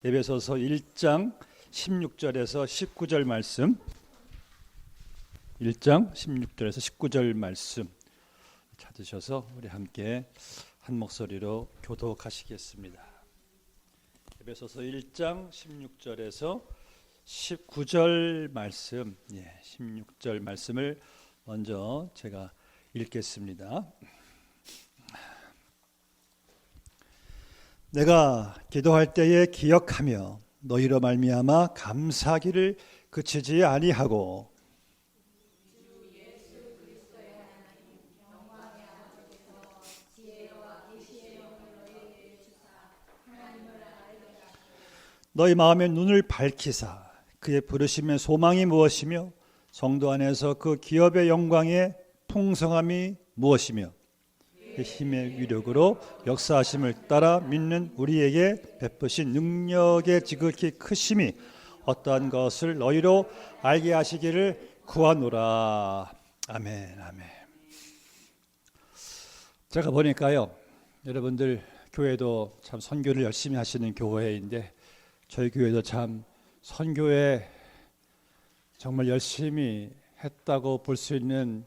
에베소서 1장 16절에서 19절 말씀, 1장 16절에서 19절 말씀 찾으셔서 우리 함께 한 목소리로 교독하시겠습니다. 에베소서 1장 16절에서 19절 말씀, 16절 말씀을 먼저 제가 읽겠습니다. 내가 기도할 때에 기억하며 너희로 말미암아 감사하기를 그치지 아니하고 너희 마음의 눈을 밝히사 그의 부르심의 소망이 무엇이며 성도 안에서 그 기업의 영광의 풍성함이 무엇이며 그 힘의 위력으로 역사하심을 따라 믿는 우리에게 베푸신 능력의 지극히 크심이 어떠한 것을 너희로 알게 하시기를 구하노라. 아멘. 아멘. 제가 보니까요, 여러분들 교회도 참 선교를 열심히 하시는 교회인데 저희 교회도 참 선교에 정말 열심히 했다고 볼 수 있는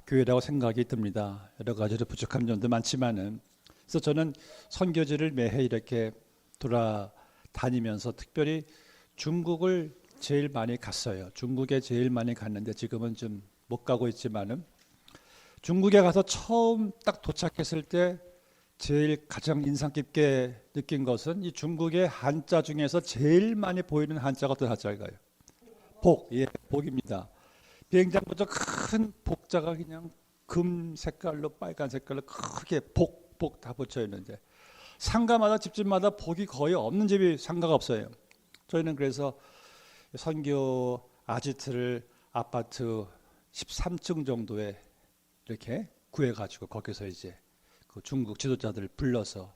교회라고 생각이 듭니다. 여러 가지로 부족한 점도 많지만은, 그래서 저는 선교지를 매해 이렇게 돌아다니면서 특별히 중국을 제일 많이 갔어요. 중국에 제일 많이 갔는데 지금은 좀 못 가고 있지만은, 중국에 가서 처음 딱 도착했을 때 제일 가장 인상 깊게 느낀 것은 이 중국의 한자 중에서 제일 많이 보이는 한자가 어떤 한자일까요? 복, 복입니다. 비행장부터 큰 복자가 그냥 금 색깔로 빨간 색깔로 크게 복 다 붙여 있는데, 상가마다 집집마다 복이 거의 없는 집이 상가가 없어요. 저희는 그래서 선교 아지트를 아파트 13층 정도에 이렇게 구해가지고 거기서 이제 그 중국 지도자들을 불러서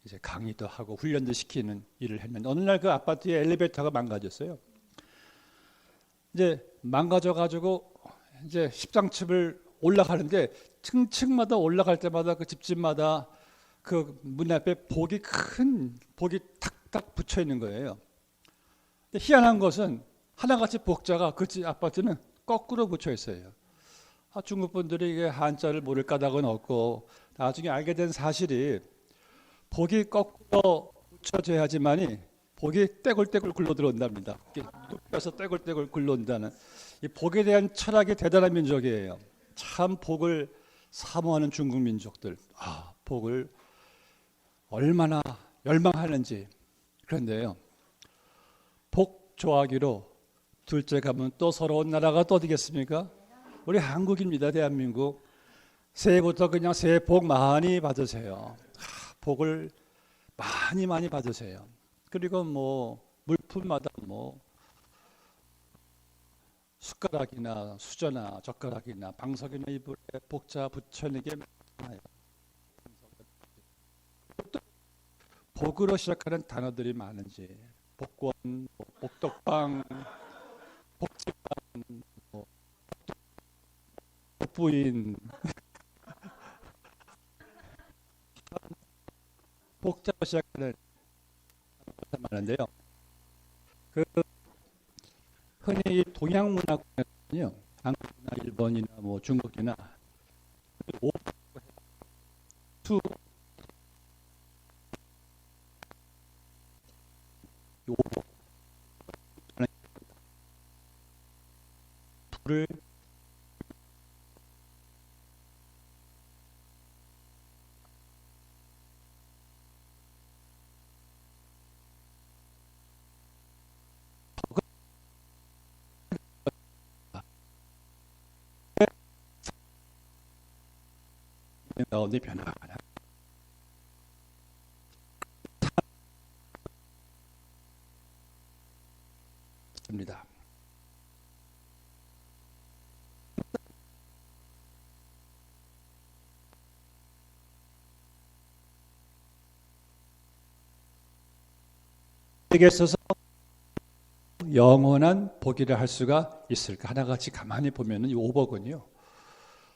이제 강의도 하고 훈련도 시키는 일을 했는데, 어느 날 그 아파트의 엘리베이터가 망가졌어요. 이제 망가져가지고 이제 10층을 올라가는데 층층마다 올라갈 때마다 그 집집마다 그 문 앞에 복이 탁탁 붙여 있는 거예요. 근데 희한한 것은 하나같이 복자가 그 아파트는 거꾸로 붙여 있어요. 중국 분들이 이게 한자를 모를 까닭은 없고, 나중에 알게 된 사실이 복이 거꾸로 붙여져야지만이 복이 떼굴떼굴 굴러 들어온답니다. 눕혀서 떼굴떼굴 굴러온다는, 이 복에 대한 철학이 대단한 민족이에요. 참 복을 사모하는 중국 민족들, 복을 얼마나 열망하는지. 그런데요, 복 좋아하기로 둘째 가면 또 서러운 나라가 또 어디겠습니까? 우리 한국입니다. 대한민국. 새해부터 그냥 새해 복 많이 받으세요. 복을 많이 받으세요. 그리고 뭐 물품마다 뭐 숟가락이나 수저나 젓가락이나 방석이나 이불에 복자 붙여내게 많아요. 복으로 시작하는 단어들이 많은지, 복권, 복덕방, 복지방, 복부인, 복자로 시작하는 많은데요. 그 흔히 동양 문화권에서는요, 한국이나 일본이나 뭐 중국이나 수 불을 가운데 변화가 있습니다. 에게 있어서 영원한 복이라 할 수가 있을까? 하나같이 가만히 보면은 이 오복은요,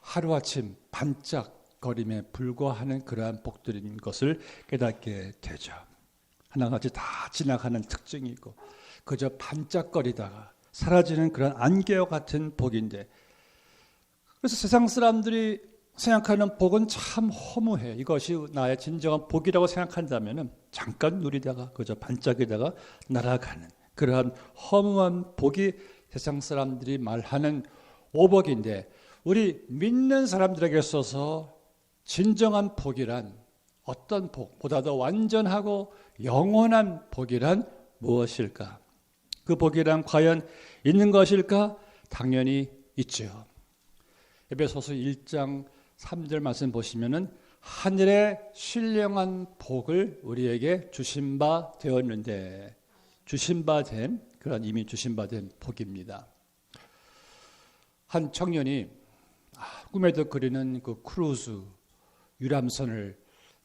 하루아침 반짝거림에 불과하는 그러한 복들인 것을 깨닫게 되죠. 하나같이 다 지나가는 특징이 있고 그저 반짝거리다가 사라지는 그런 안개와 같은 복인데, 그래서 세상 사람들이 생각하는 복은 참 허무해. 이것이 나의 진정한 복이라고 생각한다면 잠깐 누리다가 그저 반짝이다가 날아가는 그러한 허무한 복이 세상 사람들이 말하는 오복인데, 우리 믿는 사람들에게 있어서 진정한 복이란 어떤 복보다 더 완전하고 영원한 복이란 무엇일까? 그 복이란 과연 있는 것일까? 당연히 있죠. 에베소서 1장 3절 말씀 보시면은 하늘의 신령한 복을 우리에게 주신 바 되었는데, 주신 바 된, 그런 이미 주신 바 된 복입니다. 한 청년이 꿈에도 그리는 그 크루즈 유람선을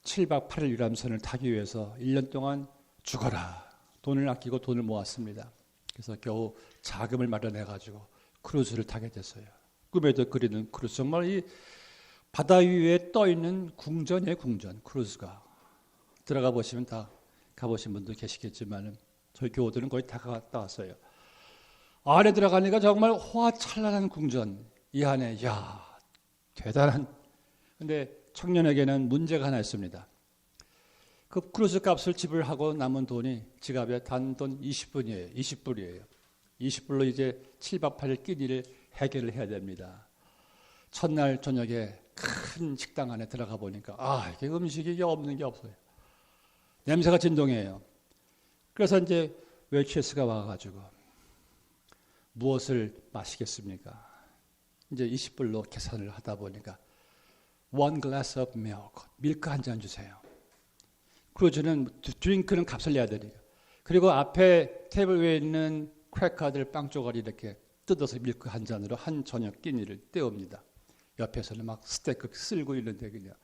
7박 8일 유람선을 타기 위해서 1년 동안 죽어라 돈을 아끼고 돈을 모았습니다. 그래서 겨우 자금을 마련해 가지고 크루즈를 타게 됐어요. 꿈에도 그리는 크루즈, 정말 이 바다 위에 떠 있는 궁전이에요. 궁전 크루즈가. 들어가 보시면 다 가보신 분도 계시겠지만 저희 교우들은 거의 다 갔다 왔어요. 안에 들어가니까 정말 화찬란한 궁전, 이 안에 대단한. 근데 청년에게는 문제가 하나 있습니다. 그 크루즈 값을 지불하고 남은 돈이 지갑에 단돈 20불이에요. 20불로 이제 7박 8일 끼니를 해결을 해야 됩니다. 첫날 저녁에 큰 식당 안에 들어가 보니까 이게 음식이 없는 게 없어요. 냄새가 진동해요. 그래서 이제 웨이트레스가 와가지고 무엇을 마시겠습니까? 이제 20불로 계산을 하다 보니까 one glass of milk, 밀크 한 잔 주세요. 크루즈는 드링크는 값을 내야 되니까. 그리고 앞에 테이블 위에 있는 크래커들 빵 조각을 이렇게 뜯어서 밀크 한 잔으로 한 저녁 끼니를 때웁니다. 옆에서는 막 스테이크 쓸고 있는데 그냥.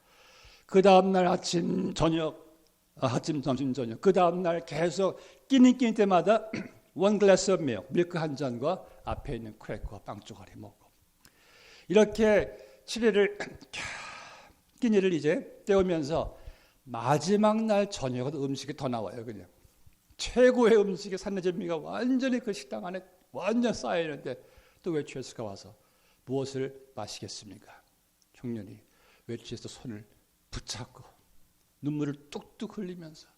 그 다음날 아침, 점심, 저녁. 그 다음날 계속 끼니 때마다 one glass of milk, 밀크 한 잔과 앞에 있는 크래커와 빵 조각을 먹고. 이렇게 7일을 끼니를 이제 때우면서 마지막 날 저녁은 음식이 더 나와요. 그냥 최고의 음식의 산내진미가 완전히 그 식당 안에 완전 쌓여 있는데 또 웨이트레스가 와서 무엇을 마시겠습니까? 청년이 웨이트레스 손을 붙잡고 눈물을 뚝뚝 흘리면서,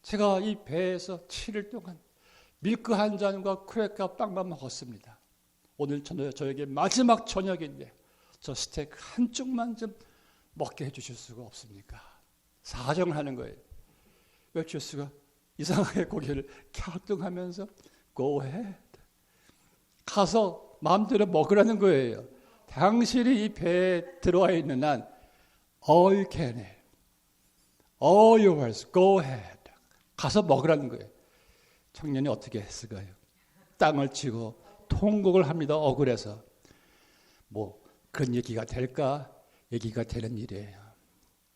제가 이 배에서 7일 동안 밀크 한 잔과 크래커 빵만 먹었습니다. 오늘 저에게 마지막 저녁인데 저 스테이크 한 쪽만 좀 먹게 해주실 수가 없습니까? 사정을 하는 거예요. 웨이트레스가 이상하게 고개를 갸우뚱하면서 Go ahead. 가서 마음대로 먹으라는 거예요. 당신이 이 배에 들어와 있는 한 all you can have, all yours, go ahead. 가서 먹으라는 거예요. 청년이 어떻게 했을까요? 땅을 치고 통곡을 합니다. 억울해서. 뭐 그런 얘기가 될까? 얘기가 되는 일이에요.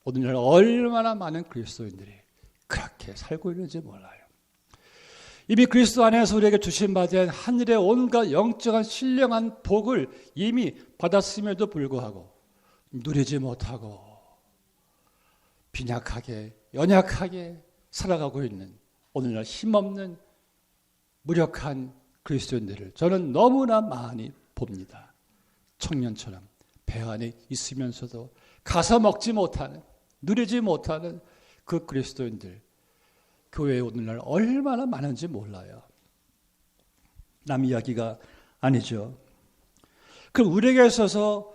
오늘날 얼마나 많은 그리스도인들이 그렇게 살고 있는지 몰라요. 이미 그리스도 안에서 우리에게 주신 바 된 하늘의 온갖 영적인 신령한 복을 이미 받았음에도 불구하고 누리지 못하고 빈약하게 연약하게 살아가고 있는 오늘날 힘없는 무력한 그리스도인들을 저는 너무나 많이 봅니다. 청년처럼 배 안에 있으면서도 가서 먹지 못하는, 누리지 못하는 그 그리스도인들, 교회에 오늘날 얼마나 많은지 몰라요. 남 이야기가 아니죠. 그럼 우리에게 있어서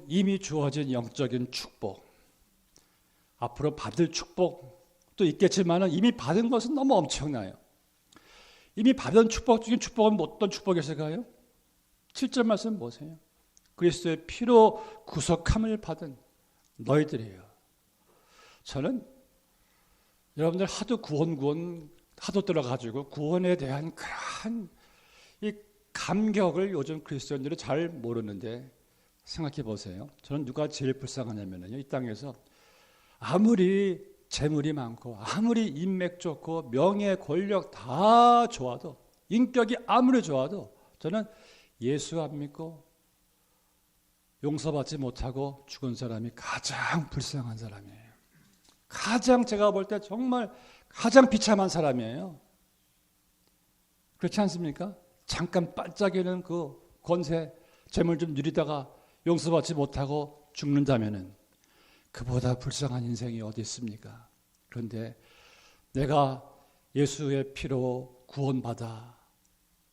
이미 주어진 영적인 축복, 앞으로 받을 축복도 있겠지만 이미 받은 것은 너무 엄청나요. 이미 받은 축복 중에 축복은 어떤 축복이 있을까요? 7절 말씀 보세요. 그리스도의 피로 구속함을 받은 너희들이에요. 저는 여러분들 하도 구원 하도 들어가지고 구원에 대한 그런 이 감격을 요즘 그리스도인들이 잘 모르는데 생각해 보세요. 저는 누가 제일 불쌍하냐면요, 이 땅에서 아무리 재물이 많고 아무리 인맥 좋고 명예 권력 다 좋아도, 인격이 아무리 좋아도 저는 예수 안 믿고 용서받지 못하고 죽은 사람이 가장 불쌍한 사람이에요. 가장 제가 볼 때 정말 가장 비참한 사람이에요. 그렇지 않습니까? 잠깐 반짝이는 그 권세, 재물 좀 누리다가 용서받지 못하고 죽는다면은 그보다 불쌍한 인생이 어디 있습니까? 그런데 내가 예수의 피로 구원받아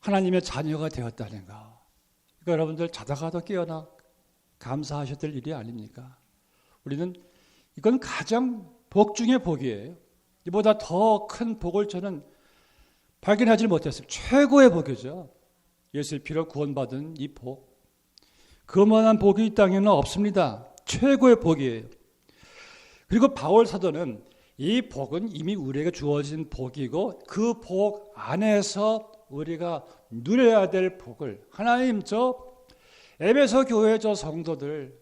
하나님의 자녀가 되었다는 거. 그러니까 여러분들 자다가도 깨어나 감사하셔야 될 일이 아닙니까? 우리는 이건 가장 복 중의 복이에요. 이보다 더 큰 복을 저는 발견하지 못했어요. 최고의 복이죠. 예수의 피로 구원받은 이 복. 그만한 복이 이 땅에는 없습니다. 최고의 복이에요. 그리고 바울 사도는 이 복은 이미 우리에게 주어진 복이고 그 복 안에서 우리가 누려야 될 복을 하나님 에베소 교회 성도들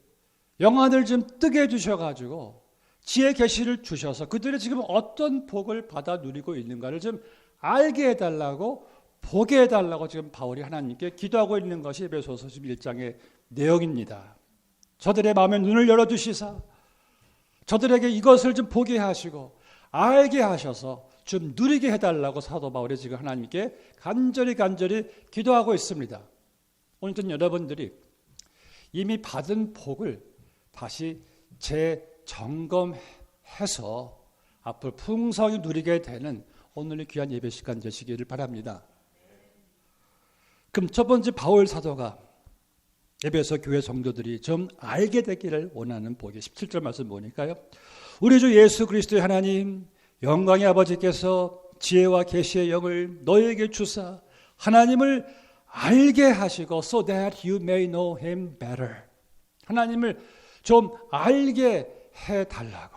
영안을 좀 뜨게 해주셔가지고 지혜 계시를 주셔서 그들이 지금 어떤 복을 받아 누리고 있는가를 좀 알게 해달라고 보게 해달라고 지금 바울이 하나님께 기도하고 있는 것이 에베소서 11장의 내용입니다. 저들의 마음에 눈을 열어주시사 저들에게 이것을 좀 보게 하시고 알게 하셔서 좀 누리게 해달라고 사도 바울이 지금 하나님께 간절히 기도하고 있습니다. 오늘은 여러분들이 이미 받은 복을 다시 재점검해서 앞으로 풍성히 누리게 되는 오늘의 귀한 예배 시간 되시기를 바랍니다. 그럼 첫 번째 바울 사도가 에베소 교회 성도들이 좀 알게 되기를 원하는 복이 17절 말씀 보니까요. 우리 주 예수 그리스도의 하나님 영광의 아버지께서 지혜와 계시의 영을 너희에게 주사 하나님을 알게 하시고 so that you may know him better. 하나님을 좀 알게 해달라고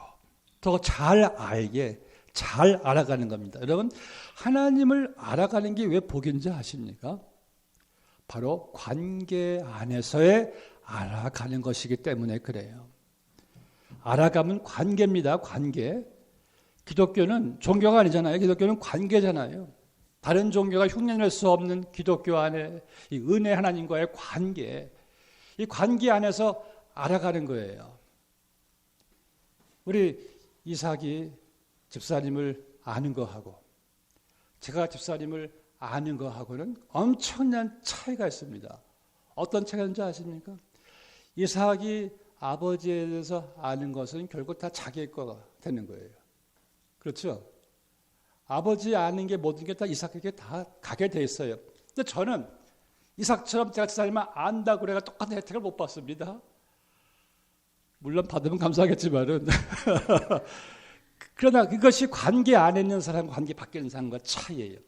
더 잘 알게 잘 알아가는 겁니다. 여러분 하나님을 알아가는 게 왜 복인지 아십니까? 바로 관계 안에서의 알아가는 것이기 때문에 그래요. 알아가면 관계입니다. 관계. 기독교는 종교가 아니잖아요. 기독교는 관계잖아요. 다른 종교가 흉내낼 수 없는 기독교 안에 이 은혜 하나님과의 관계. 이 관계 안에서 알아가는 거예요. 우리 이삭이 집사님을 아는 거하고 제가 집사님을 아는 거하고는 엄청난 차이가 있습니다. 어떤 차이가 있는지 아십니까? 이삭이 아버지에 대해서 아는 것은 결국 다 자기의 거가 되는 거예요. 그렇죠? 아버지 아는 게 모든 게 다 이삭에게 다 가게 돼 있어요. 근데 저는 이삭처럼 제가 집사님을 안다고 그래가 똑같은 혜택을 못 받습니다. 물론 받으면 감사하겠지만은 그러나 그것이 관계 안에 있는 사람과 관계 밖에 있는 사람과 차이예요.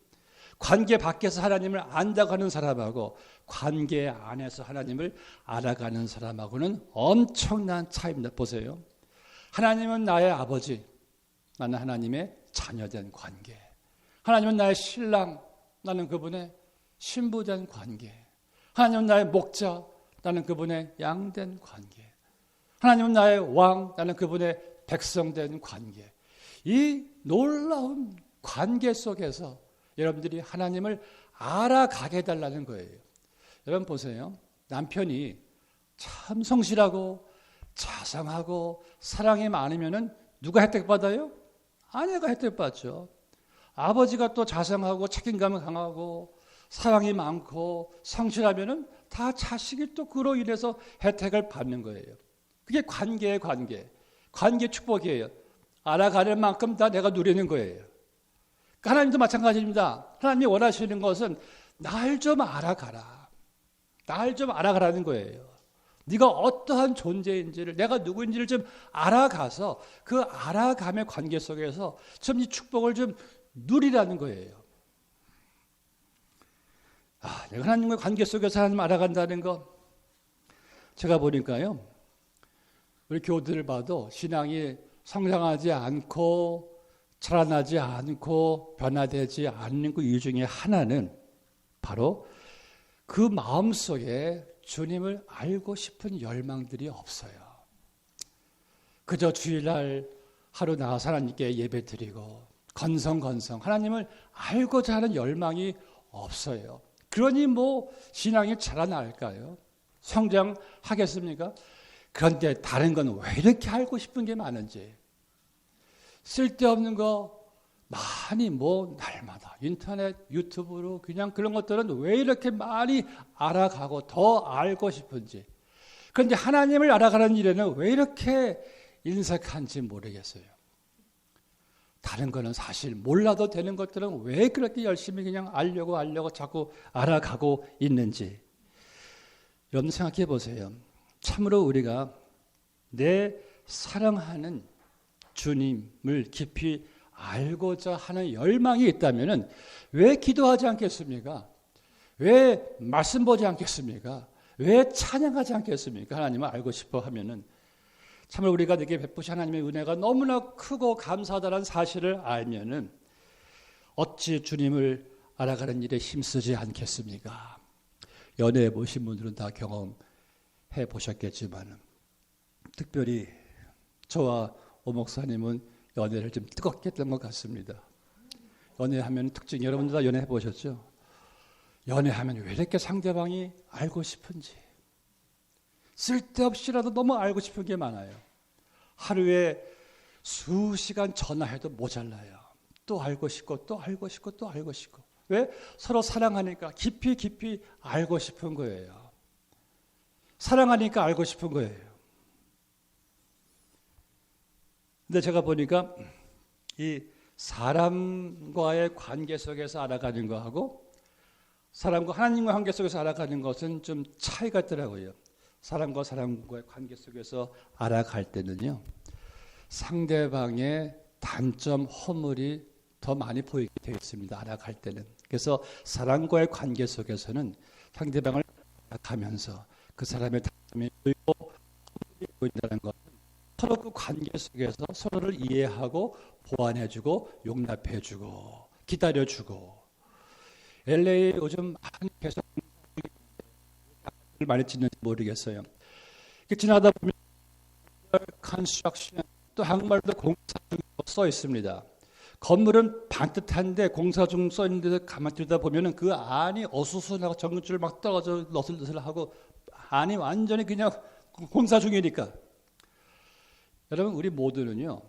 관계 밖에서 하나님을 안다고 하는 사람하고 관계 안에서 하나님을 알아가는 사람하고는 엄청난 차이입니다. 보세요. 하나님은 나의 아버지, 나는 하나님의 자녀된 관계. 하나님은 나의 신랑, 나는 그분의 신부된 관계. 하나님은 나의 목자, 나는 그분의 양된 관계. 하나님은 나의 왕, 나는 그분의 백성된 관계. 이 놀라운 관계 속에서 여러분들이 하나님을 알아가게 해달라는 거예요. 여러분 보세요. 남편이 참 성실하고 자상하고 사랑이 많으면 누가 혜택 받아요? 아내가 혜택 받죠. 아버지가 또 자상하고 책임감이 강하고 사랑이 많고 성실하면 다 자식이 또 그로 인해서 혜택을 받는 거예요. 그게 관계의 관계. 관계 축복이에요. 알아가는 만큼 다 내가 누리는 거예요. 하나님도 마찬가지입니다. 하나님이 원하시는 것은 날 좀 알아가라. 날 좀 알아가라는 거예요. 네가 어떠한 존재인지를 내가 누구인지를 좀 알아가서 그 알아감의 관계 속에서 좀 이 축복을 좀 누리라는 거예요. 내가 하나님과의 관계 속에서 하나님 알아간다는 거 제가 보니까요. 우리 교우들을 봐도 신앙이 성장하지 않고 자라나지 않고 변화되지 않는 그 이유 중에 하나는 바로 그 마음속에 주님을 알고 싶은 열망들이 없어요. 그저 주일날 하루 나와서 하나님께 예배드리고 건성건성 하나님을 알고자 하는 열망이 없어요. 그러니 뭐 신앙이 자라날까요? 성장하겠습니까? 그런데 다른 건 왜 이렇게 알고 싶은 게 많은지 쓸데없는 거 많이 날마다 인터넷, 유튜브로 그냥 그런 것들은 왜 이렇게 많이 알아가고 더 알고 싶은지. 그런데 하나님을 알아가는 일에는 왜 이렇게 인색한지 모르겠어요. 다른 거는 사실 몰라도 되는 것들은 왜 그렇게 열심히 그냥 알려고 자꾸 알아가고 있는지. 여러분 생각해 보세요. 참으로 우리가 내 사랑하는 주님을 깊이 알고자 하는 열망이 있다면 왜 기도하지 않겠습니까? 왜 말씀 보지 않겠습니까? 왜 찬양하지 않겠습니까? 하나님을 알고 싶어 하면은 참으로 우리가 내게 베푸신 하나님의 은혜가 너무나 크고 감사하다는 사실을 알면은 어찌 주님을 알아가는 일에 힘쓰지 않겠습니까? 연애해 보신 분들은 다 경험해 보셨겠지만 특별히 저와 오 목사님은 연애를 좀 뜨겁게 했던 것 같습니다. 연애하면 특징 여러분들 다 연애해 보셨죠? 연애하면 왜 이렇게 상대방이 알고 싶은지 쓸데없이라도 너무 알고 싶은 게 많아요. 하루에 수시간 전화해도 모자라요. 또 알고 싶고 또 알고 싶고 또 알고 싶고. 왜? 서로 사랑하니까 깊이 알고 싶은 거예요. 사랑하니까 알고 싶은 거예요. 근데 제가 보니까 이 사람과의 관계 속에서 알아가는 거하고 사람과 하나님과 관계 속에서 알아가는 것은 좀 차이가 있더라고요. 사람과 사람과의 관계 속에서 알아갈 때는요. 상대방의 단점, 허물이 더 많이 보이게 되어 있습니다. 알아갈 때는. 그래서 사람과의 관계 속에서는 상대방을 알아가면서 그 사람의 단점이 보이고 허물이 보인다는 것. 서로 그 관계 속에서 서로를 이해하고 보완해주고 용납해주고 기다려주고. LA 요즘 계속 많이 짓는지 모르겠어요. 지나다 보면 컨스트럭션 또 한국말도 공사 중 써 있습니다. 건물은 반듯한데 공사 중 써 있는데 가만히 들여다 보면은 그 안이 어수선하고 전기줄 막 떨어져 너슬너슬하고 안이 완전히 그냥 공사 중이니까. 여러분 우리 모두는요.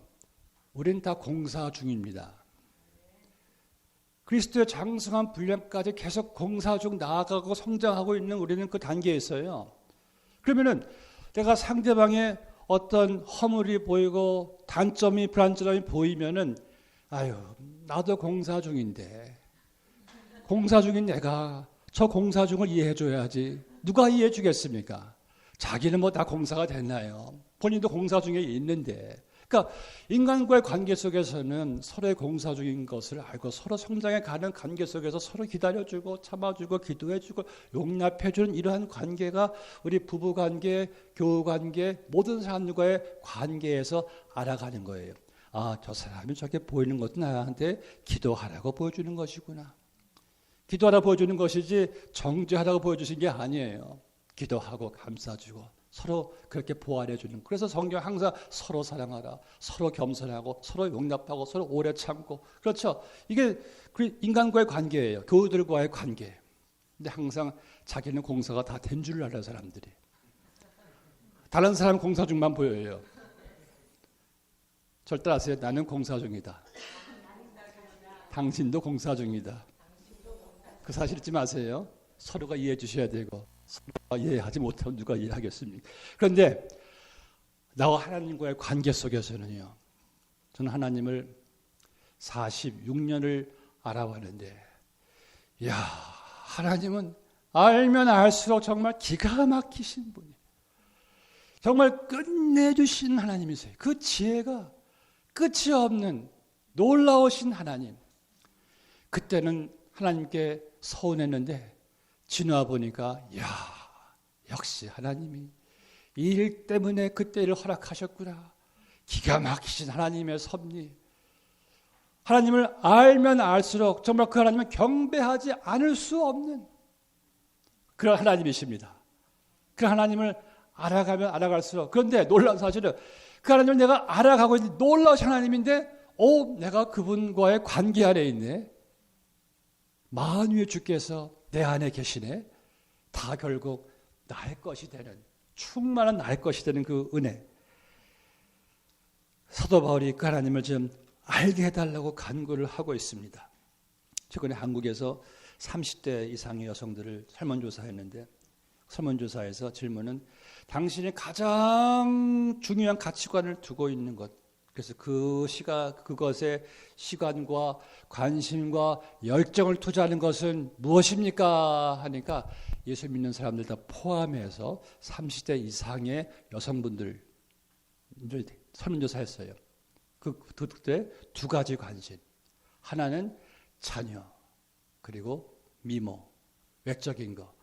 우린 다 공사 중입니다. 그리스도의 장성한 분량까지 계속 공사 중 나아가고 성장하고 있는 우리는 그 단계에 있어요. 그러면은 내가 상대방의 어떤 허물이 보이고 단점이 불안점이 보이면은 아유 나도 공사 중인데 공사 중인 내가 저 공사 중을 이해해 줘야지. 누가 이해해 주겠습니까? 자기는 뭐 다 공사가 됐나요? 본인도 공사 중에 있는데. 그러니까 인간과의 관계 속에서는 서로의 공사 중인 것을 알고 서로 성장해 가는 관계 속에서 서로 기다려주고 참아주고 기도해주고 용납해주는 이러한 관계가 우리 부부관계, 교우관계, 모든 사람들과의 관계에서 알아가는 거예요. 아, 저 사람이 저렇게 보이는 것도 나한테 기도하라고 보여주는 것이구나. 기도하라고 보여주는 것이지 정죄하라고 보여주신 게 아니에요. 기도하고 감싸주고 서로 그렇게 보완해 주는. 그래서 성경 항상 서로 사랑하라, 서로 겸손하고 서로 용납하고 서로 오래 참고. 그렇죠. 이게 인간과의 관계예요. 교우들과의 관계. 근데 항상 자기는 공사가 다 된 줄 알아요. 사람들이. 다른 사람 공사 중만 보여요. 절대 아세요. 나는 공사 중이다. 당신도 공사 중이다. 그 사실 잊지 마세요. 서로가 이해해 주셔야 되고 서로가 이해하지 못하면 누가 이해하겠습니까? 그런데 나와 하나님과의 관계 속에서는요. 저는 하나님을 46년을 알아봤는데 야 하나님은 알면 알수록 정말 기가 막히신 분이에요. 정말 끝내주신 하나님이세요. 그 지혜가 끝이 없는 놀라우신 하나님. 그때는 하나님께 서운했는데 지나 보니까 야 역시 하나님이 이 일 때문에 그때 일을 허락하셨구나. 기가 막히신 하나님의 섭리. 하나님을 알면 알수록 정말 그 하나님은 경배하지 않을 수 없는 그런 하나님이십니다. 그 하나님을 알아가면 알아갈수록. 그런데 놀라운 사실은 그 하나님을 내가 알아가고 있는 놀라우신 하나님인데 내가 그분과의 관계 안에 있네. 만유의 주께서 내 안에 계시네. 다 결국 나의 것이 되는, 충만한 나의 것이 되는 그 은혜. 사도 바울이 그 하나님을 좀 알게 해달라고 간구를 하고 있습니다. 최근에 한국에서 30대 이상의 여성들을 설문조사했는데 설문조사에서 질문은 당신이 가장 중요한 가치관을 두고 있는 것, 그래서 그것에 시간과 관심과 열정을 투자하는 것은 무엇입니까? 하니까 예수 믿는 사람들 다 포함해서 30대 이상의 여성분들 설문조사했어요. 그때 두 가지 관심. 하나는 자녀, 그리고 미모, 외적인 거.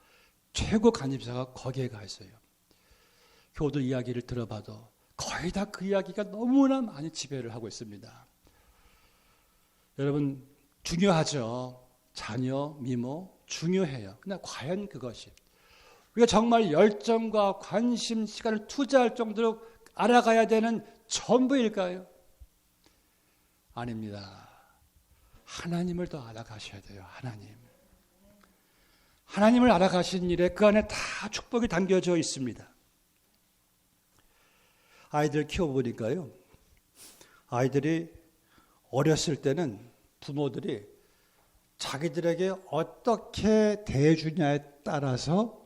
최고 관심사가 거기에 가 있어요. 교우들 이야기를 들어봐도 거의 다 그 이야기가 너무나 많이 지배를 하고 있습니다. 여러분, 중요하죠. 자녀, 미모, 중요해요. 그러나 과연 그것이 우리가 정말 열정과 관심, 시간을 투자할 정도로 알아가야 되는 전부일까요? 아닙니다. 하나님을 더 알아가셔야 돼요. 하나님을 알아가신 일에 그 안에 다 축복이 담겨져 있습니다. 아이들 키워보니까요, 아이들이 어렸을 때는 부모들이 자기들에게 어떻게 대해주냐에 따라서,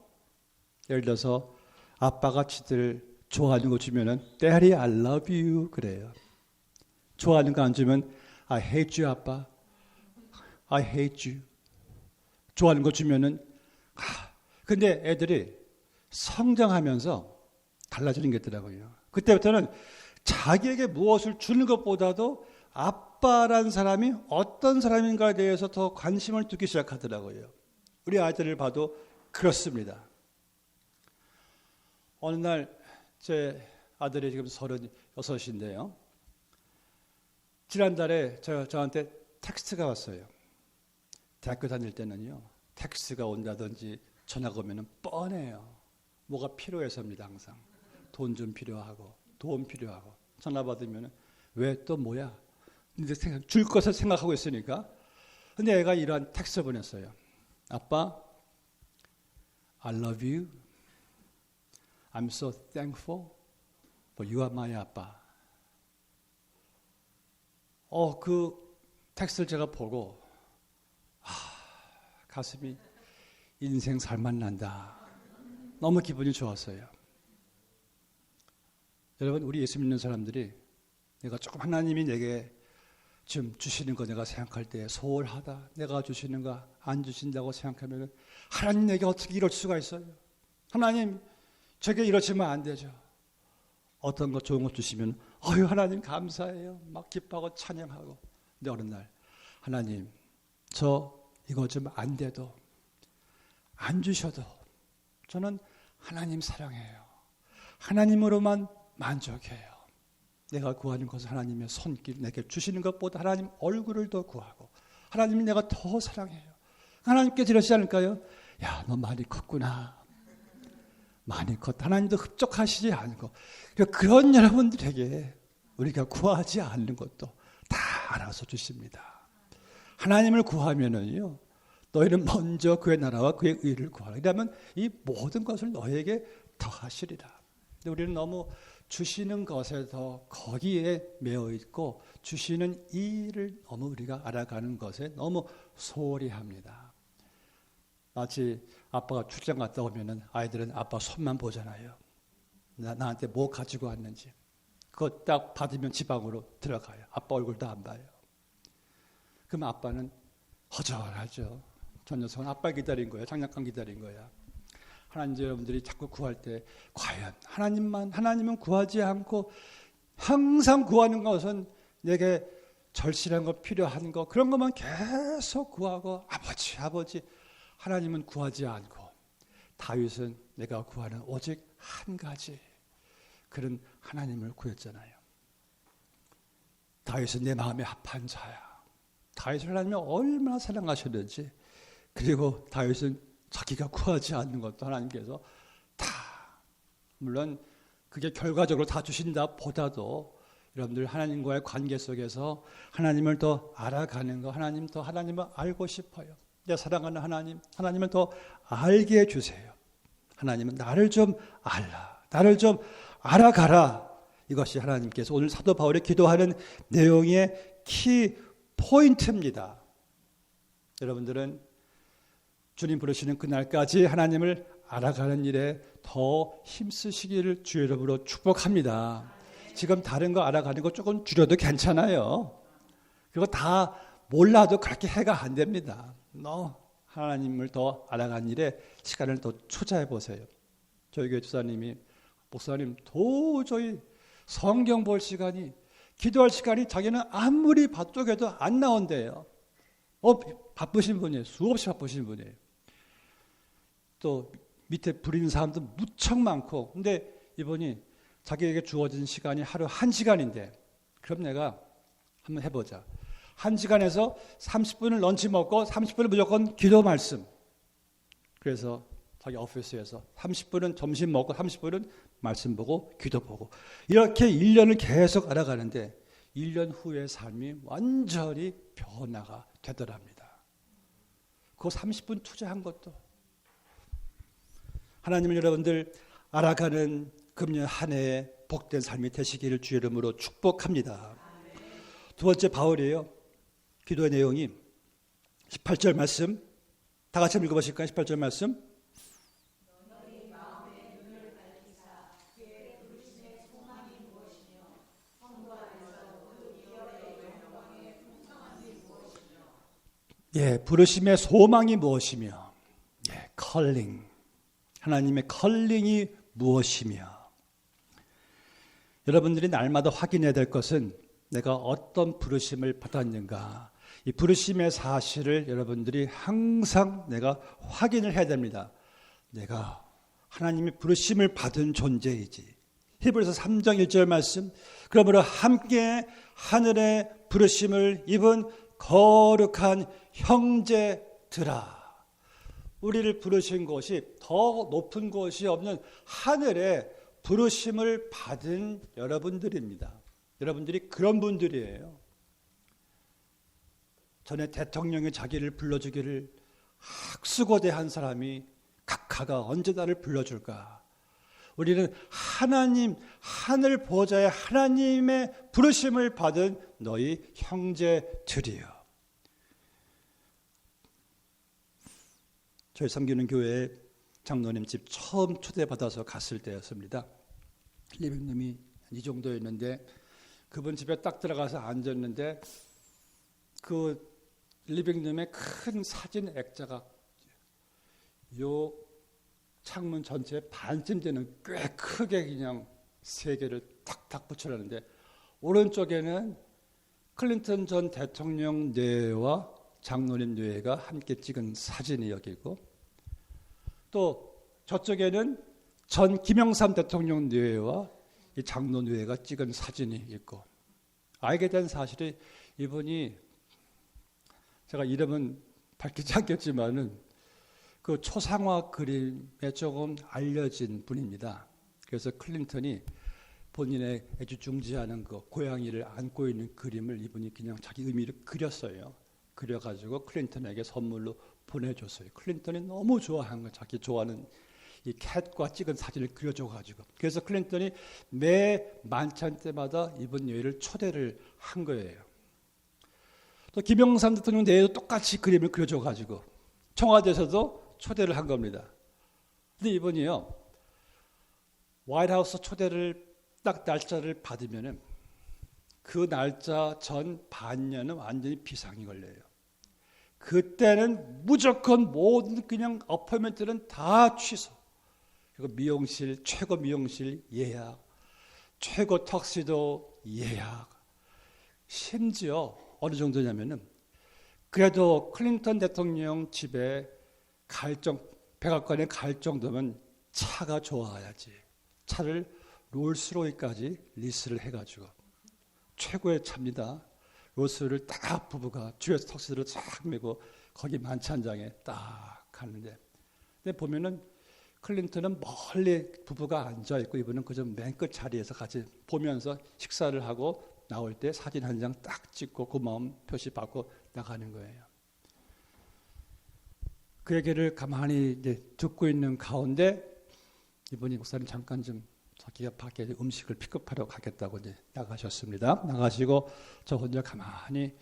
예를 들어서 아빠가 지들 좋아하는 거 주면은 Daddy, I love you 그래요. 좋아하는 거 안 주면 I hate you 아빠, I hate you. 좋아하는 거 주면은 근데 애들이 성장하면서 달라지는 게 있더라고요. 그때부터는 자기에게 무엇을 주는 것보다도 아빠란 사람이 어떤 사람인가에 대해서 더 관심을 두기 시작하더라고요. 우리 아이들을 봐도 그렇습니다. 어느 날 제 아들이 지금 36인데요. 지난달에 저한테 텍스트가 왔어요. 대학교 다닐 때는요, 텍스트가 온다든지 전화가 오면 뻔해요. 뭐가 필요해서입니다. 항상 돈 좀 필요하고 도움 필요하고 전화 받으면 왜 또 뭐야? 근데 줄 것을 생각하고 있으니까. 근데 애가 이러한 텍스트 보냈어요. 아빠, I love you. I'm so thankful for you are my 아빠. 그 텍스트를 제가 보고 가슴이 인생 살맛난다. 너무 기분이 좋았어요. 여러분, 우리 예수 믿는 사람들이 내가 조금 하나님이 내게 지금 주시는 거 내가 생각할 때 소홀하다, 내가 주시는 거 안 주신다고 생각하면 하나님 내게 어떻게 이럴 수가 있어요? 하나님 저게 이러시면 안 되죠. 어떤 거 좋은 거 주시면 하나님 감사해요. 막 기뻐하고 찬양하고. 근데 어느 날 하나님 저 이거 좀 안 돼도 안 주셔도 저는 하나님 사랑해요. 하나님으로만 만족해요. 내가 구하는 것은 하나님의 손길 내게 주시는 것보다 하나님 얼굴을 더 구하고 하나님 내가 더 사랑해요. 하나님께 이러시지 않을까요? 야, 너 많이 컸구나. 많이 컸다. 하나님도 흡족하시지 않고. 그런 여러분들에게 우리가 구하지 않는 것도 다 알아서 주십니다. 하나님을 구하면은요, 너희는 먼저 그의 나라와 그의 의를 구하라. 그러면 이 모든 것을 너희에게 더하시리라. 근데 우리는 너무 주시는 것에 더 거기에 매여 있고 주시는 일을 너무 우리가 알아가는 것에 너무 소홀히 합니다. 마치 아빠가 출장 갔다 오면은 아이들은 아빠 손만 보잖아요. 나한테 뭐 가지고 왔는지. 그거 딱 받으면 지방으로 들어가요. 아빠 얼굴도 안 봐요. 그럼 아빠는 허전하죠. 저 녀석은 아빠 기다린 거야. 장난감 기다린 거야. 하나님 여러분들이 자꾸 구할 때 과연 하나님은 구하지 않고 항상 구하는 것은 내게 절실한 거 필요한 거 그런 것만 계속 구하고 아버지 하나님은 구하지 않고 다윗은 내가 구하는 오직 한 가지 그런 하나님을 구했잖아요. 다윗은 내 마음에 합한 자야. 다윗을 하나님이 얼마나 사랑하셨는지. 그리고 다윗은 자기가 구하지 않는 것도 하나님께서 다, 물론 그게 결과적으로 다 주신다 보다도 여러분들 하나님과의 관계 속에서 하나님을 더 알아가는 거, 하나님을 알고 싶어요. 내 사랑하는 하나님을 더 알게 해주세요. 하나님은 나를 좀 나를 좀 알아가라. 이것이 하나님께서 오늘 사도 바울이 기도하는 내용의 키 포인트입니다. 여러분들은 주님 부르시는 그날까지 하나님을 알아가는 일에 더 힘쓰시기를 주의 이름으로 축복합니다. 지금 다른 거 알아가는 거 조금 줄여도 괜찮아요. 그거 다 몰라도 그렇게 해가 안 됩니다. 너 하나님을 더 알아가는 일에 시간을 더 투자해 보세요. 저희 교회 주사님이 목사님 도저히 성경 볼 시간이 기도할 시간이 자기는 아무리 바쪽에도 안 나온대요. 바쁘신 분이에요. 수없이 바쁘신 분이에요. 또 밑에 부리는 사람도 무척 많고 근데 이분이 자기에게 주어진 시간이 하루 1시간인데 그럼 내가 한번 해보자. 1시간에서 30분을 런치 먹고 30분을 무조건 기도 말씀. 그래서 자기 오피스에서 30분은 점심 먹고 30분은 말씀 보고 기도 보고 이렇게 1년을 계속 알아가는데 1년 후의 삶이 완전히 변화가 되더랍니다. 그 30분 투자한 것도 하나님을 여러분들 알아가는 금년 한 해에 복된 삶이 되시기를 주의 이름으로 축복합니다. 두 번째 바울이에요. 기도의 내용이 18절 말씀 다 같이 읽어보실까요? 18절 말씀 부르심의 소망이 무엇이며 컬링 하나님의 컬링이 무엇이며 여러분들이 날마다 확인해야 될 것은 내가 어떤 부르심을 받았는가 이 부르심의 사실을 여러분들이 항상 내가 확인을 해야 됩니다. 내가 하나님의 부르심을 받은 존재이지. 히브리서 3장 1절 말씀 그러므로 함께 하늘의 부르심을 입은 거룩한 형제들아 우리를 부르신 곳이 더 높은 곳이 없는 하늘의 부르심을 받은 여러분들입니다. 여러분들이 그런 분들이에요. 전에 대통령이 자기를 불러주기를 학수고대한 사람이 각하가 언제 나를 불러줄까? 우리는 하나님 하늘 보좌의 하나님의 부르심을 받은 너희 형제들이요. 저희 섬기는 교회에 장로님 집 처음 초대받아서 갔을 때였습니다. 리빙룸이 이 정도였는데 그분 집에 딱 들어가서 앉았는데 그 리빙룸에 큰 사진 액자가 요 창문 전체에 반쯤 되는 꽤 크게 그냥 3개를 탁탁 붙여놨는데 오른쪽에는 클린턴 전 대통령 뇌와 장로님 뇌가 함께 찍은 사진이 여기 있고 또 저쪽에는 전 김영삼 대통령 뇌와 이 장로 뇌가 찍은 사진이 있고 알게 된 사실이 이분이 제가 이름은 밝히지 않겠지만은 그 초상화 그림에 조금 알려진 분입니다. 그래서 클린턴이 본인의 애지중지하는 그 고양이를 안고 있는 그림을 이분이 그냥 자기 의미를 그렸어요. 그려가지고 클린턴에게 선물로 보내줬어요. 클린턴이 너무 좋아한 거, 자기 좋아하는 이 캣과 찍은 사진을 그려줘가지고. 그래서 클린턴이 매 만찬 때마다 이분 뇌를 초대를 한 거예요. 또 김영삼 대통령 뇌에도 똑같이 그림을 그려줘가지고 청와대에서도 초대를 한 겁니다. 근데 이분이요, 화이트하우스 초대를 딱 날짜를 받으면은 그 날짜 전 반년은 완전히 비상이 걸려요. 그때는 무조건 모든 그냥 어포인먼트는 다 취소. 그리고 미용실, 최고 미용실 예약, 최고 턱시도 예약. 심지어 어느 정도냐면은 그래도 클린턴 대통령 집에 백악관에 갈 정도면 차가 좋아야지. 차를 롤스로이까지 리스를 해가지고 최고의 차입니다. 롤스를 딱 부부가 뒤에서 턱시도를 쫙 메고 거기 만찬장에 딱 가는데 근데 보면은 클린턴은 멀리 부부가 앉아있고 이분은 그저 맨 끝 자리에서 같이 보면서 식사를 하고 나올 때 사진 한 장 딱 찍고 고마움 표시 받고 나가는 거예요. 그 얘기를 가만히 이제 듣고 있는 가운데 이분이 목사님 잠깐 좀 자기가 밖에 음식을 픽업하러 가겠다고 이제 나가셨습니다. 나가시고 저 혼자 가만히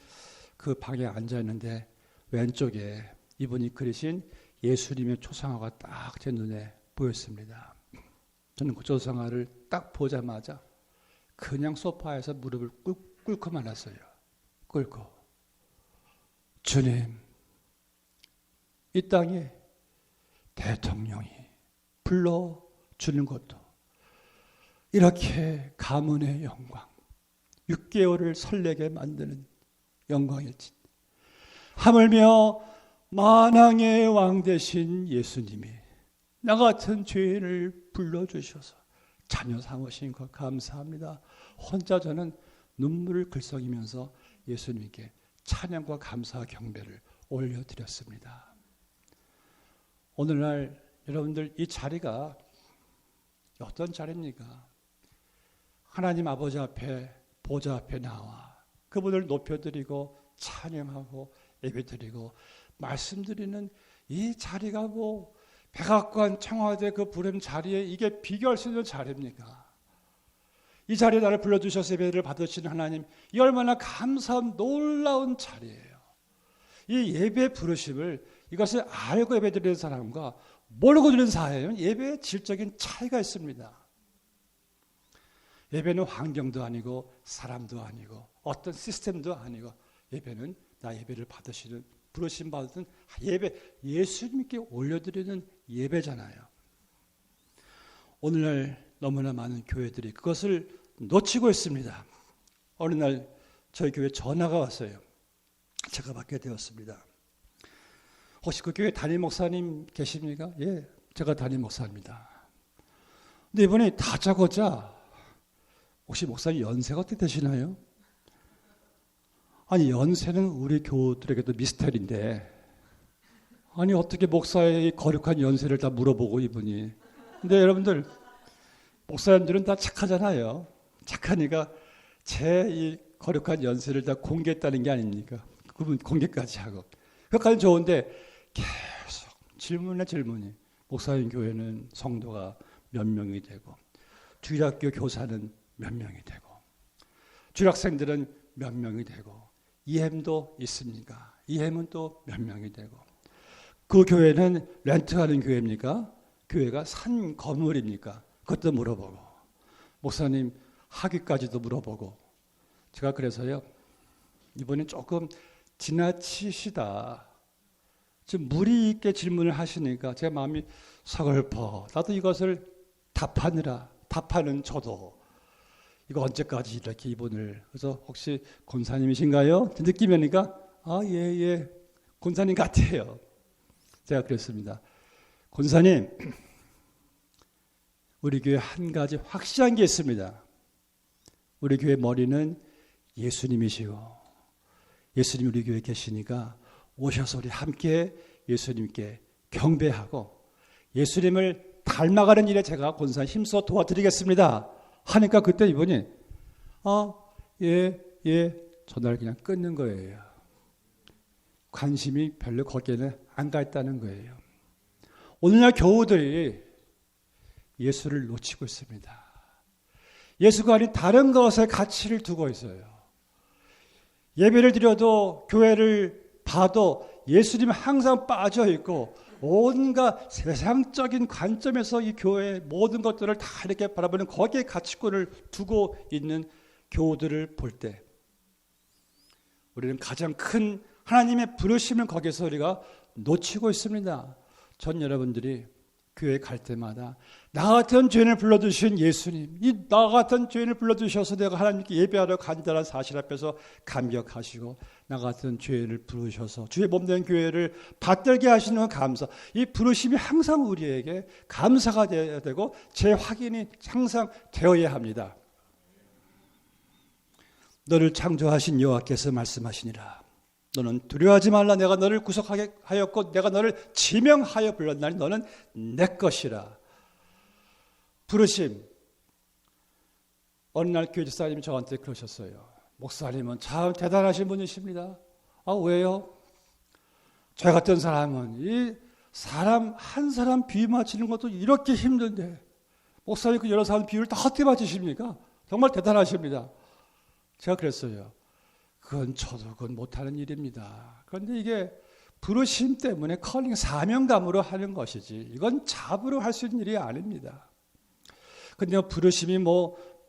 그 방에 앉아 있는데 왼쪽에 이분이 그리신 예수님의 초상화가 딱 제 눈에 보였습니다. 저는 그 초상화를 딱 보자마자 그냥 소파에서 무릎을 꿇고 말았어요. 꿇고 주님, 이 땅에 대통령이 불러주는 것도 이렇게 가문의 영광, 6개월을 설레게 만드는 영광일지, 하물며 만왕의 왕 되신 예수님이 나 같은 죄인을 불러주셔서 자녀 삼으신 것 감사합니다. 혼자 저는 눈물을 글썽이면서 예수님께 찬양과 감사 경배를 올려드렸습니다. 오늘날 여러분들 이 자리가 어떤 자리입니까? 하나님 아버지 앞에 보좌 앞에 나와 그분을 높여드리고 찬양하고 예배드리고 말씀드리는 이 자리가 뭐 백악관 청와대 그 부름 자리에 이게 비교할 수 있는 자리입니까? 이 자리에 나를 불러주셔서 예배를 받으시는 하나님, 이 얼마나 감사한 놀라운 자리예요. 이 예배 부르심을 이것을 알고 예배드리는 사람과 모르고 드리는 사람은 예배의 질적인 차이가 있습니다. 예배는 환경도 아니고 사람도 아니고 어떤 시스템도 아니고 예배는 나 예배를 받으시는 부르심 받은 예배, 예수님께 올려드리는 예배잖아요. 오늘날 너무나 많은 교회들이 그것을 놓치고 있습니다. 어느 날 저희 교회 전화가 왔어요. 제가 받게 되었습니다. 혹시 그 교회 담임 목사님 계십니까? 예, 제가 담임 목사입니다. 근데 이번에 다짜고짜 혹시 목사님 연세가 어떻게 되시나요? 아니 연세는 우리 교우들에게도 미스터리인데 아니 어떻게 목사의 거룩한 연세를 다 물어보고 이분이. 근데 여러분들 목사님들은 다 착하잖아요. 착하니까 제 이 거룩한 연세를 다 공개했다는 게 아닙니까? 그분 공개까지 하고. 그것까지 좋은데 계속 질문이. 목사님 교회는 성도가 몇 명이 되고 주일학교 교사는 몇 명이 되고 주일학생들은 몇 명이 되고 이햄도 있습니까? 이햄은 또 몇 명이 되고 그 교회는 렌트하는 교회입니까? 교회가 산 건물입니까? 그것도 물어보고 목사님 학위까지도 물어보고 제가 그래서요 이번엔 조금 지나치시다 좀 무리 있게 질문을 하시니까 제 마음이 서글퍼. 나도 이것을 답하는 저도 이거 언제까지 이렇게 이분을. 그래서 혹시 권사님이신가요? 느낌이 오니까 예 권사님 같아요. 제가 그랬습니다. 권사님, 우리 교회 한 가지 확실한 게 있습니다. 우리 교회 머리는 예수님이시고 예수님 우리 교회에 계시니까 오셔서 우리 함께 예수님께 경배하고 예수님을 닮아가는 일에 제가 권사님 힘써 도와드리겠습니다. 하니까 그때 이분이 예 전화를 그냥 끊는 거예요. 관심이 별로 거기에는 안 가 있다는 거예요. 오늘날 교우들이 예수를 놓치고 있습니다. 예수가 아닌 다른 것에 가치를 두고 있어요. 예배를 드려도 교회를 봐도 예수님 항상 빠져 있고 온갖 세상적인 관점에서 이 교회의 모든 것들을 다 이렇게 바라보는 거기에 가치권을 두고 있는 교우들을 볼 때 우리는 가장 큰 하나님의 부르심을 거기서 우리가 놓치고 있습니다. 전 여러분들이 교회 갈 때마다 나 같은 죄인을 불러주신 예수님, 이 나 같은 죄인을 불러주셔서 내가 하나님께 예배하러 간다는 사실 앞에서 감격하시고 나 같은 죄인을 부르셔서 주의 몸된 교회를 받들게 하시는 감사, 이 부르심이 항상 우리에게 감사가 되어야 되고 재확인이 항상 되어야 합니다. 너를 창조하신 여호와께서 말씀하시니라. 너는 두려워하지 말라. 내가 너를 구속하게 하였고 내가 너를 지명하여 불렀나니 너는 내 것이라. 부르심. 어느 날 교회 집사님이 저한테 그러셨어요. 목사님은 참 대단하신 분이십니다. 왜요? 저 같은 사람은 이 사람 한 사람 비 맞히는 것도 이렇게 힘든데 목사님 그 여러 사람 비유를 다 어떻게 맞추십니까? 정말 대단하십니다. 제가 그랬어요. 그건 못하는 일입니다. 그런데 이게 부르심 때문에 컬링 사명감으로 하는 것이지 이건 잡으로 할 수 있는 일이 아닙니다. 근데 부르심이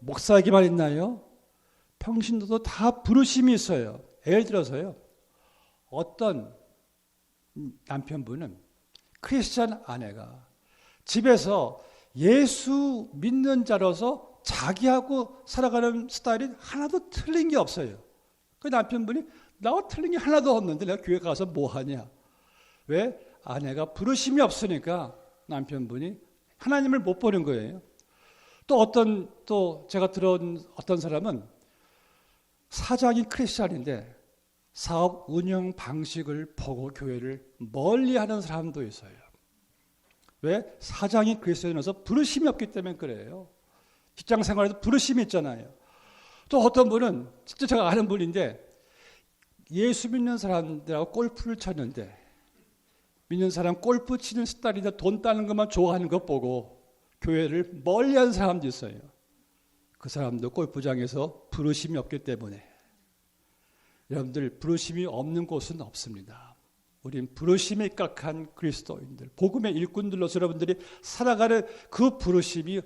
목사에게만 있나요? 평신도도 다 부르심이 있어요. 예를 들어서요. 어떤 남편분은 크리스찬 아내가 집에서 예수 믿는 자로서 자기하고 살아가는 스타일이 하나도 틀린 게 없어요. 그 남편분이 나와 틀린 게 하나도 없는데 내가 교회 가서 뭐 하냐? 왜? 아내가 부르심이 없으니까 남편분이 하나님을 못 보는 거예요. 또 제가 들은 어떤 사람은 사장이 크리스찬인데 사업 운영 방식을 보고 교회를 멀리하는 사람도 있어요. 왜? 사장이 그리스도인이라서 부르심이 없기 때문에 그래요. 직장 생활에도 부르심이 있잖아요. 또 어떤 분은 진짜 제가 아는 분인데 예수 믿는 사람들하고 골프를 쳤는데 믿는 사람 골프 치는 스타일인데 돈 따는 것만 좋아하는 것 보고 교회를 멀리하는 사람도 있어요. 그 사람도 골프장에서 부르심이 없기 때문에. 여러분들 부르심이 없는 곳은 없습니다. 우린 부르심에 입각한 그리스도인들, 복음의 일꾼들로서 여러분들이 살아가는 그 부르심이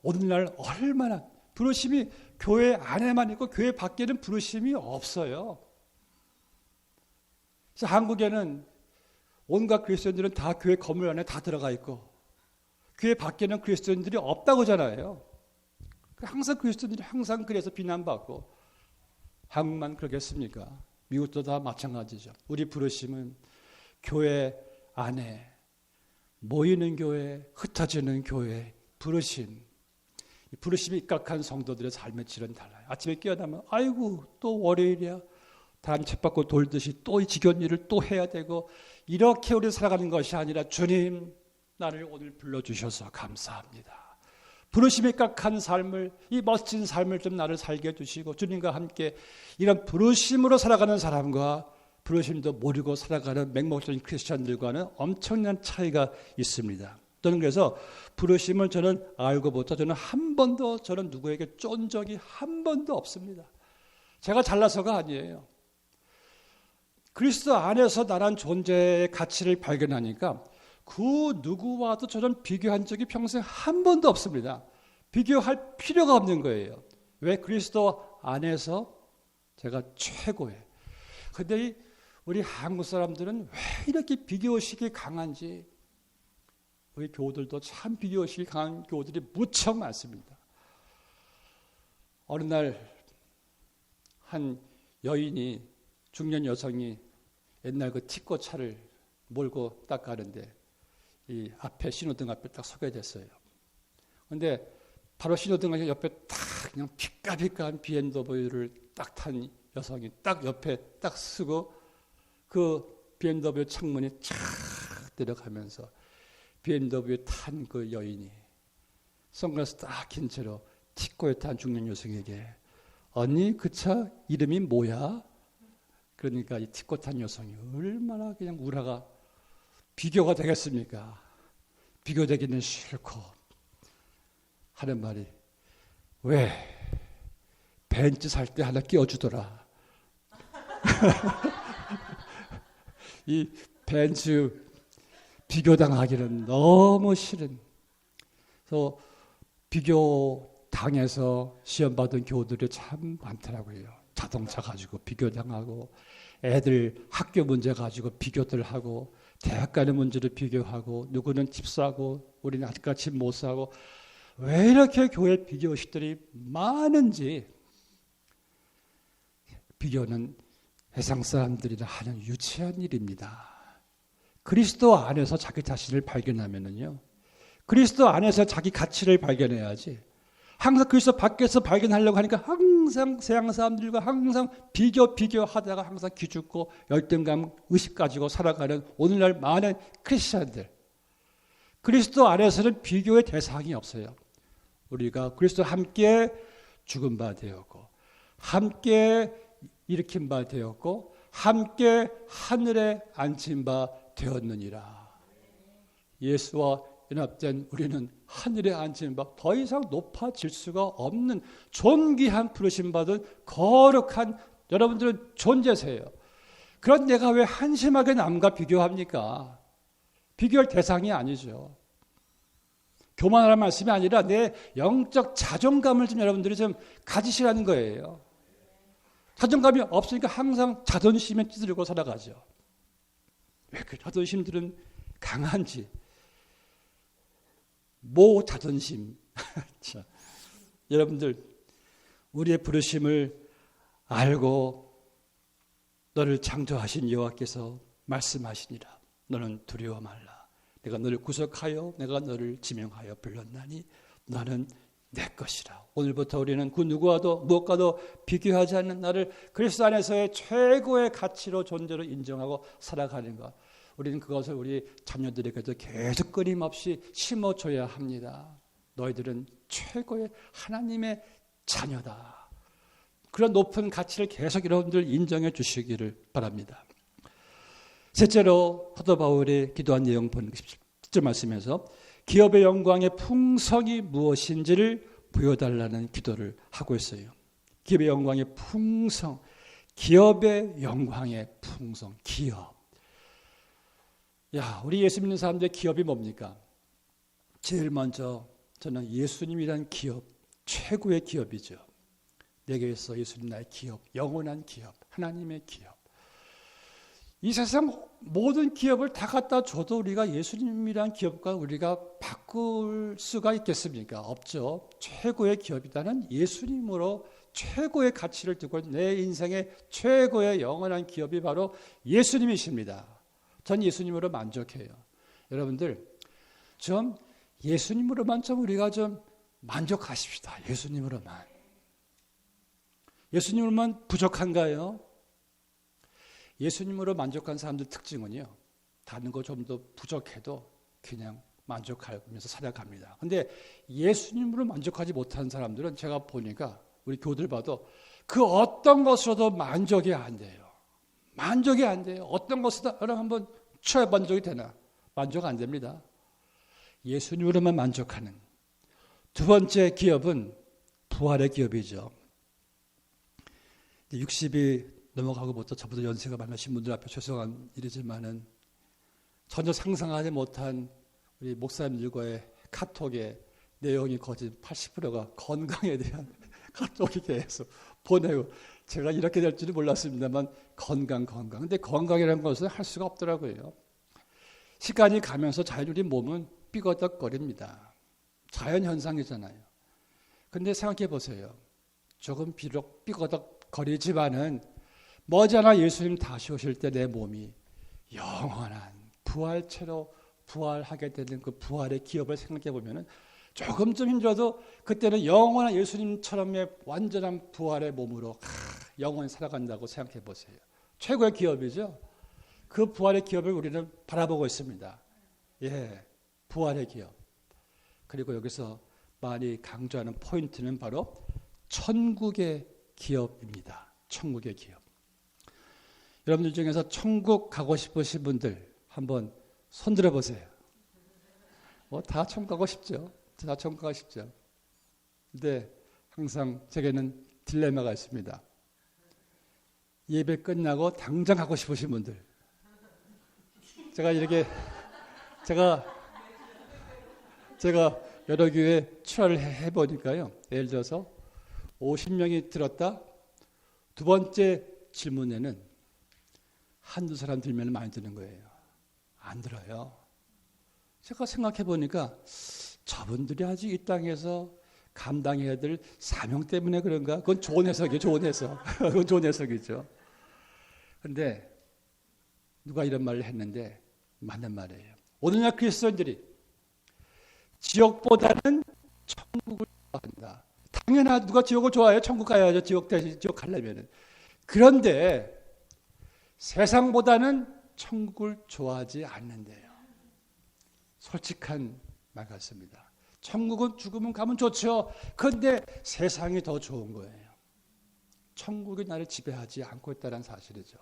오늘날 얼마나 부르심이 교회 안에만 있고 교회 밖에는 부르심이 없어요. 그래서 한국에는 온갖 그리스도인들은 다 교회 건물 안에 다 들어가 있고 교회 밖에는 그리스도인들이 없다고 하잖아요. 항상 그리스도인들이 항상 그래서 비난받고 한국만 그러겠습니까? 미국도 다 마찬가지죠. 우리 부르심은 교회 안에 모이는 교회, 흩어지는 교회, 부르심. 이 부르심이 입각한 성도들의 삶의 질은 달라요. 아침에 깨어나면 아이고 또 월요일이야. 다음 쳇바퀴 돌듯이 또 이 지겨운 일을 또 해야 되고 이렇게 우리 살아가는 것이 아니라 주님 나를 오늘 불러주셔서 감사합니다. 부르심에 입각한 삶을 이 멋진 삶을 좀 나를 살게 해주시고 주님과 함께 이런 부르심으로 살아가는 사람과 부르심도 모르고 살아가는 맹목적인 크리스천들과는 엄청난 차이가 있습니다. 저는 그래서 부르심을 저는 알고부터 저는 한 번도 저는 누구에게 쫀 적이 한 번도 없습니다. 제가 잘나서가 아니에요. 그리스도 안에서 나란 존재의 가치를 발견하니까 그 누구와도 저는 비교한 적이 평생 한 번도 없습니다. 비교할 필요가 없는 거예요. 왜? 그리스도 안에서 제가 최고예요. 근데 우리 한국 사람들은 왜 이렇게 비교의식이 강한지 우리 교우들도 참 비교의식이 강한 교우들이 무척 많습니다. 어느 날 한 여인이 중년 여성이 옛날 그 티코 차를 몰고 딱 가는데 이 앞에 신호등 앞에 딱 서게 됐어요. 그런데 바로 신호등 옆에 딱 그냥 피까피까한 BMW를 딱 탄 여성이 딱 옆에 딱 쓰고 그 BMW 창문이 쫙 내려가면서 BMW 탄 그 여인이 선글라스 딱 낀 채로 티코에 탄 중년 여성에게 언니 그 차 이름이 뭐야? 그러니까 이 티코 탄 여성이 얼마나 그냥 우라가 비교가 되겠습니까? 비교되기는 싫고 하는 말이 왜 벤츠 살 때 하나 끼워주더라. 이 벤츠 비교당하기는 너무 싫은. 그래서 비교당해서 시험 받은 교우들이 참 많더라고요. 자동차 가지고 비교당하고 애들 학교 문제 가지고 비교들 하고 대학 가는 문제를 비교하고 누구는 집 사고 우리는 아직까지 집 못 사고 왜 이렇게 교회 비교의식들이 많은지. 비교는 세상 사람들이라 하는 유치한 일입니다. 그리스도 안에서 자기 자신을 발견하면은요. 그리스도 안에서 자기 가치를 발견해야지. 항상 그리스도 밖에서 발견하려고 하니까 항상 세상 사람들과 항상 비교하다가 항상 기죽고 열등감, 의식 가지고 살아가는 오늘날 많은 크리스천들. 그리스도 안에서는 비교의 대상이 없어요. 우리가 그리스도와 함께 죽은 바 되었고 함께 일으킨 바 되었고 함께 하늘에 앉힌 바 되었느니라. 예수와 연합된 우리는 하늘에 앉은 바 더 이상 높아질 수가 없는 존귀한 부르심 받은 거룩한 여러분들은 존재세요. 그런 내가 왜 한심하게 남과 비교합니까? 비교할 대상이 아니죠. 교만하라는 말씀이 아니라 내 영적 자존감을 좀 여러분들이 좀 가지시라는 거예요. 자존감이 없으니까 항상 자존심에 찌들고 살아가죠. 왜 그 자존심들은 강한지. 모 자존심. 여러분들 우리의 부르심을 알고 너를 창조하신 여호와께서 말씀하시니라. 너는 두려워 말라. 내가 너를 구속하여 내가 너를 지명하여 불렀나니 너는 내 것이라. 오늘부터 우리는 그 누구와도 무엇과도 비교하지 않는 나를 그리스도 안에서의 최고의 가치로 존재로 인정하고 살아가는 것. 우리는 그것을 우리 자녀들에게도 계속 끊임없이 심어줘야 합니다. 너희들은 최고의 하나님의 자녀다. 그런 높은 가치를 계속 여러분들 인정해 주시기를 바랍니다. 셋째로 사도 바울이 기도한 내용 보는 10절 말씀에서 기업의 영광의 풍성이 무엇인지를 보여달라는 기도를 하고 있어요. 기업의 영광의 풍성, 기업의 영광의 풍성, 기업. 야, 우리 예수 믿는 사람들의 기업이 뭡니까? 제일 먼저 저는 예수님이란 기업, 최고의 기업이죠. 내게 있어 예수님 나의 기업, 영원한 기업, 하나님의 기업. 이 세상 모든 기업을 다 갖다 줘도 우리가 예수님이란 기업과 우리가 바꿀 수가 있겠습니까? 없죠. 최고의 기업이다는 예수님으로 최고의 가치를 두고 내 인생의 최고의 영원한 기업이 바로 예수님이십니다. 전 예수님으로 만족해요. 여러분들 좀 예수님으로만 좀 우리가 좀 만족하십시다. 예수님으로만. 예수님으로만 부족한가요? 예수님으로 만족한 사람들 특징은요. 다른 거 좀 더 부족해도 그냥 만족하면서 살아갑니다. 근데 예수님으로 만족하지 못한 사람들은 제가 보니까 우리 교들 봐도 그 어떤 것으로도 만족이 안 돼요. 만족이 안 돼요. 어떤 것으로도 여러분 한번 초에 만족이 되나? 만족 안 됩니다. 예수님으로만 만족하는. 두 번째 기업은 부활의 기업이죠. 60이 넘어가고부터 저보다 연세가 많으신 분들 앞에 죄송한 일이지만은 전혀 상상하지 못한 우리 목사님들과의 카톡의 내용이 거진 80%가 건강에 대한 카톡이 계속 보내고 제가 이렇게 될 줄은 몰랐습니다만 건강. 근데 건강이라는 것은 할 수가 없더라고요. 시간이 가면서 자연히 몸은 삐거덕거립니다. 자연현상이잖아요. 근데 생각해 보세요. 조금 비록 삐거덕거리지만은 머지않아 예수님 다시 오실 때 내 몸이 영원한 부활체로 부활하게 되는 그 부활의 기업을 생각해 보면은 조금 좀 힘들어도 그때는 영원한 예수님처럼의 완전한 부활의 몸으로 영원히 살아간다고 생각해 보세요. 최고의 기업이죠. 그 부활의 기업을 우리는 바라보고 있습니다. 예, 부활의 기업. 그리고 여기서 많이 강조하는 포인트는 바로 천국의 기업입니다. 천국의 기업. 여러분들 중에서 천국 가고 싶으신 분들 한번 손 들어보세요. 다 천국 가고 싶죠. 다 천국 가고 싶죠. 근데 항상 제게는 딜레마가 있습니다. 예배 끝나고 당장 가고 싶으신 분들. 제가 여러 교회 출화를 해보니까요. 예를 들어서 50명이 들었다. 두 번째 질문에는 한두 사람 들면 많이 드는 거예요. 안 들어요. 제가 생각해 보니까 저분들이 아직 이 땅에서 감당해야 될 사명 때문에 그런가? 그건 좋은 해석이에요. 좋은 해석. 그건 좋은 해석이죠. 그런데 누가 이런 말을 했는데 맞는 말이에요. 오늘날 그리스도인들이 지옥보다는 천국을 좋아한다. 당연하죠. 누가 지옥을 좋아해요? 천국 가야죠. 지옥 가려면은. 그런데 세상보다는 천국을 좋아하지 않는데요. 솔직한 말 같습니다. 천국은 죽으면 가면 좋죠. 그런데 세상이 더 좋은 거예요. 천국이 나를 지배하지 않고 있다는 사실이죠.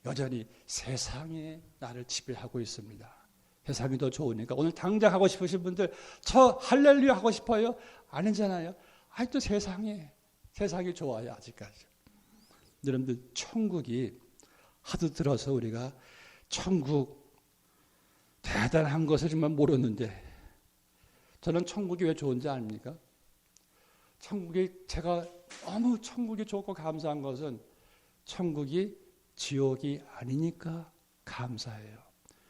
여전히 세상이 나를 지배하고 있습니다. 세상이 더 좋으니까. 오늘 당장 하고 싶으신 분들 저 할렐루야 하고 싶어요? 아니잖아요. 아직도 세상이 좋아요. 아직까지. 여러분들 천국이 하도 들어서 우리가 천국 대단한 것을 정말 모르는데 저는 천국이 왜 좋은지 압니까? 제가 너무 천국이 좋고 감사한 것은 천국이 지옥이 아니니까 감사해요.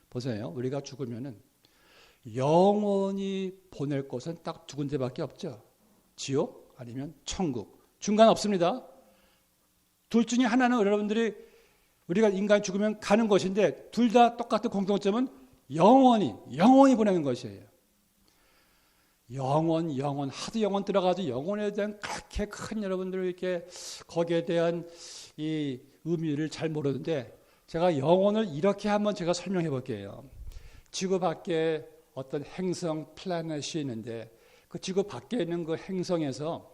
보세요. 우리가 죽으면은 영원히 보낼 곳은 딱 두 군데밖에 없죠. 지옥 아니면 천국. 중간 없습니다. 둘 중에 하나는 우리가 인간이 죽으면 가는 것인데 둘 다 똑같은 공통점은 영원히 보내는 것이에요. 영원 하도 영원 들어가도 영혼에 대한 그렇게 큰 여러분들 이렇게 거기에 대한 이 의미를 잘 모르는데 제가 영혼을 이렇게 한번 제가 설명해 볼게요. 지구 밖에 어떤 행성 플래닛이 있는데 그 지구 밖에 있는 그 행성에서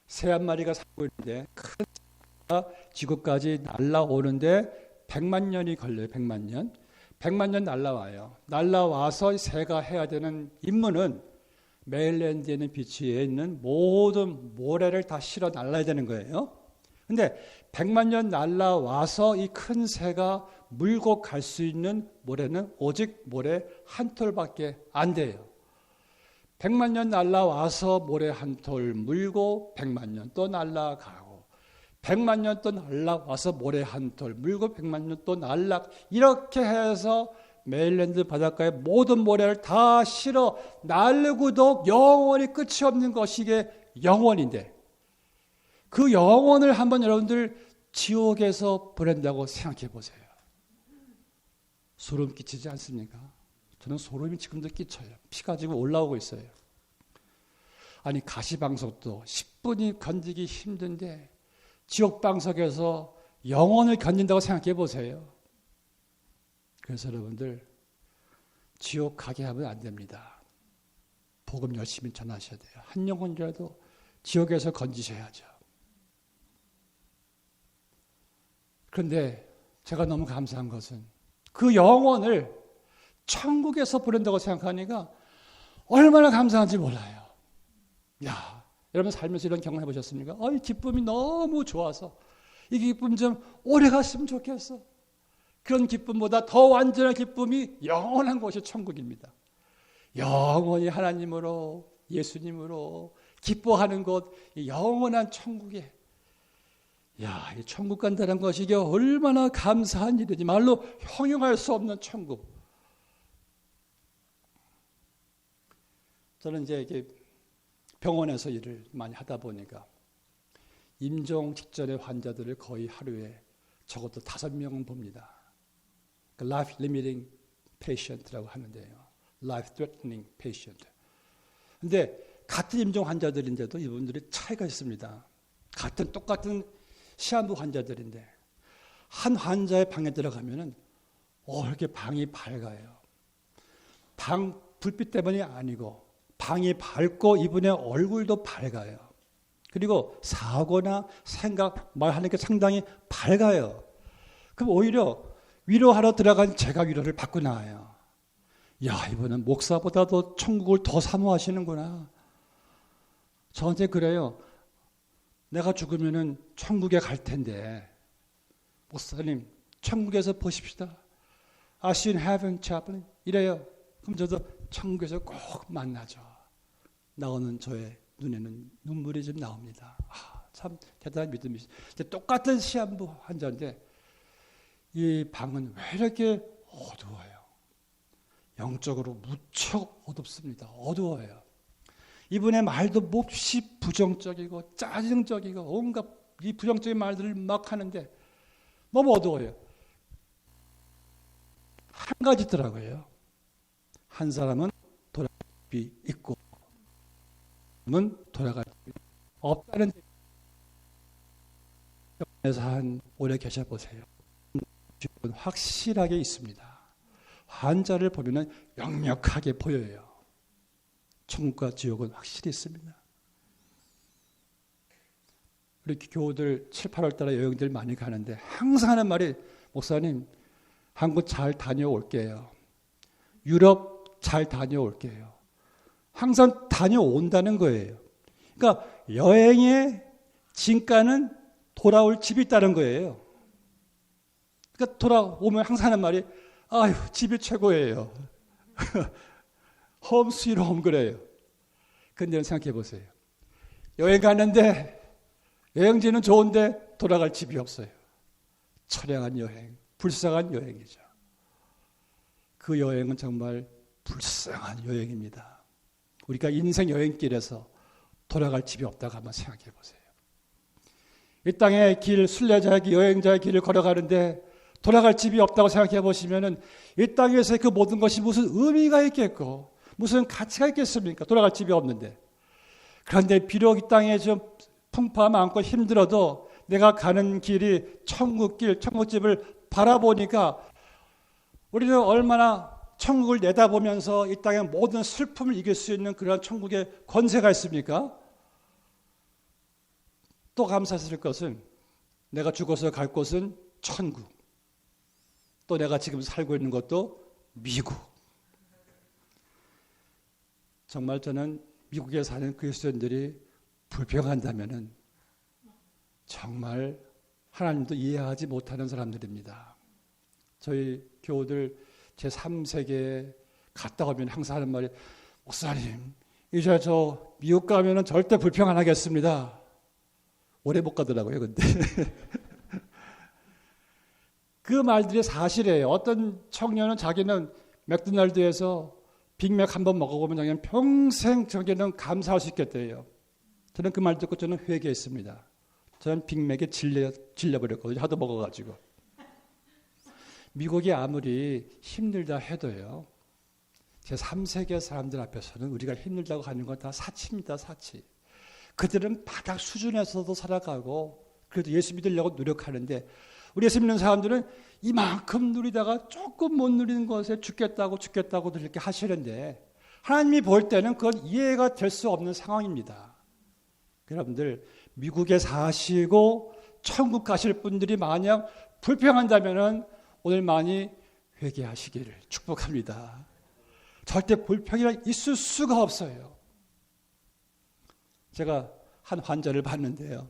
새 한 마리가 살고 있는데 큰 새가 지구까지 날아오는데 100만 년이 걸려요. 100만 년. 100만 년 날아와요. 날아와서 새가 해야 되는 임무는 메일랜드에 있는 비치에 있는 모든 모래를 다 실어 날라야 되는 거예요. 근데 100만 년 날아와서 이 큰 새가 물고 갈 수 있는 모래는 오직 모래 한 톨밖에 안 돼요. 100만 년 날아와서 모래 한 톨 물고 100만 년 또 날아가고 100만 년 또 날아와서 모래 한 톨 물고 100만 년 또 이렇게 해서 메일랜드 바닷가에 모든 모래를 다 실어 날르고도 영원히 끝이 없는 것이 이게 영원인데 그 영원을 한번 여러분들 지옥에서 보낸다고 생각해 보세요. 소름 끼치지 않습니까? 저는 소름이 지금도 끼쳐요. 피가 지금 올라오고 있어요. 아니 가시방석도 10분이 견디기 힘든데 지옥방석에서 영원을 견딘다고 생각해 보세요. 그래서 여러분들 지옥 가게 하면 안 됩니다. 복음 열심히 전하셔야 돼요. 한 영혼이라도 지옥에서 건지셔야죠. 그런데 제가 너무 감사한 것은 그 영혼을 천국에서 보낸다고 생각하니까 얼마나 감사한지 몰라요. 야, 여러분 살면서 이런 경험 해보셨습니까? 이 기쁨이 너무 좋아서 이 기쁨 좀 오래 갔으면 좋겠어. 그런 기쁨보다 더 완전한 기쁨이 영원한 곳이 천국입니다. 영원히 하나님으로 예수님으로 기뻐하는 곳, 이 영원한 천국에 이 천국 간다는 것이 이게 얼마나 감사한 일이지. 말로 형용할 수 없는 천국. 저는 이제 이렇게 병원에서 일을 많이 하다 보니까 임종 직전의 환자들을 거의 하루에 적어도 5명은 봅니다. Life limiting patient라고 하는데요. Life threatening patient. 근데 같은 임종 환자들인데도 이분들이 차이가 있습니다. 똑같은 시한부 환자들인데 한 환자의 방에 들어가면은 이렇게 방이 밝아요. 방 불빛 때문이 아니고 방이 밝고 이분의 얼굴도 밝아요. 그리고 사고나 생각, 말하는 게 상당히 밝아요. 그럼 오히려 위로하러 들어간 제가 위로를 받고 나와요. 이분은 목사보다도 천국을 더 사모하시는구나. 저한테 그래요. 내가 죽으면은 천국에 갈 텐데, 목사님, 천국에서 보십시다. I see in heaven, chaplain. 이래요. 그럼 저도 천국에서 꼭 만나죠. 나오는 저의 눈에는 눈물이 좀 나옵니다. 참 대단한 믿음이죠. 똑같은 시한부 환자인데, 이 방은 왜 이렇게 어두워요? 영적으로 무척 어둡습니다. 어두워요. 이분의 말도 몹시 부정적이고 짜증적이고 온갖 이 부정적인 말들을 막 하는데 너무 어두워요. 한 가지 있더라고요. 한 사람은 돌아갈 집이 있고 는 돌아갈 집이 없다는 에서 한 오래 계셔보세요. 확실하게 있습니다. 환자를 보면 역력하게 보여요. 천국과 지옥은 확실히 있습니다. 우리 교우들 7, 8월 달에 여행들 많이 가는데 항상 하는 말이 목사님 한국 잘 다녀올게요. 유럽 잘 다녀올게요. 항상 다녀온다는 거예요. 그러니까 여행의 진가는 돌아올 집이 있다는 거예요. 그러니까 돌아오면 항상 하는 말이 아유 집이 최고예요. 홈 스위트 홈 그래요. 근데 생각해 보세요. 여행 가는데 여행지는 좋은데 돌아갈 집이 없어요. 처량한 여행, 불쌍한 여행이죠. 그 여행은 정말 불쌍한 여행입니다. 우리가 인생 여행길에서 돌아갈 집이 없다고 한번 생각해 보세요. 이 땅의 길, 순례자의 여행자의 길을 걸어가는데 돌아갈 집이 없다고 생각해 보시면은 이 땅에서의 그 모든 것이 무슨 의미가 있겠고 무슨 가치가 있겠습니까? 돌아갈 집이 없는데. 그런데 비록 이 땅에 좀 풍파 많고 힘들어도 내가 가는 길이 천국길, 천국집을 바라보니까 우리는 얼마나 천국을 내다보면서 이 땅의 모든 슬픔을 이길 수 있는 그런 천국의 권세가 있습니까? 또 감사스러울 것은 내가 죽어서 갈 곳은 천국. 또 내가 지금 살고 있는 것도 미국. 정말 저는 미국에 사는 그리스도인들이 불평한다면은 정말 하나님도 이해하지 못하는 사람들입니다. 저희 교우들 제3세계에 갔다 오면 항상 하는 말이 목사님 이제 저 미국 가면은 절대 불평 안 하겠습니다. 오래 못 가더라고요. 근데 그 말들이 사실이에요. 어떤 청년은 자기는 맥도날드에서 빅맥 한 번 먹어보면 자기는 평생 저기는 감사할 수 있겠대요. 저는 그 말 듣고 저는 회개했습니다. 저는 빅맥에 질려버렸거든요. 하도 먹어가지고. 미국이 아무리 힘들다 해도요. 제3세계 사람들 앞에서는 우리가 힘들다고 하는 건 다 사치입니다. 사치. 그들은 바닥 수준에서도 살아가고 그래도 예수 믿으려고 노력하는데 우리 예수 믿는 사람들은 이만큼 누리다가 조금 못 누리는 것에 죽겠다고들 이렇게 하시는데 하나님이 볼 때는 그건 이해가 될 수 없는 상황입니다. 여러분들 미국에 사시고 천국 가실 분들이 만약 불평한다면 오늘 많이 회개하시기를 축복합니다. 절대 불평이 있을 수가 없어요. 제가 한 환자를 봤는데요.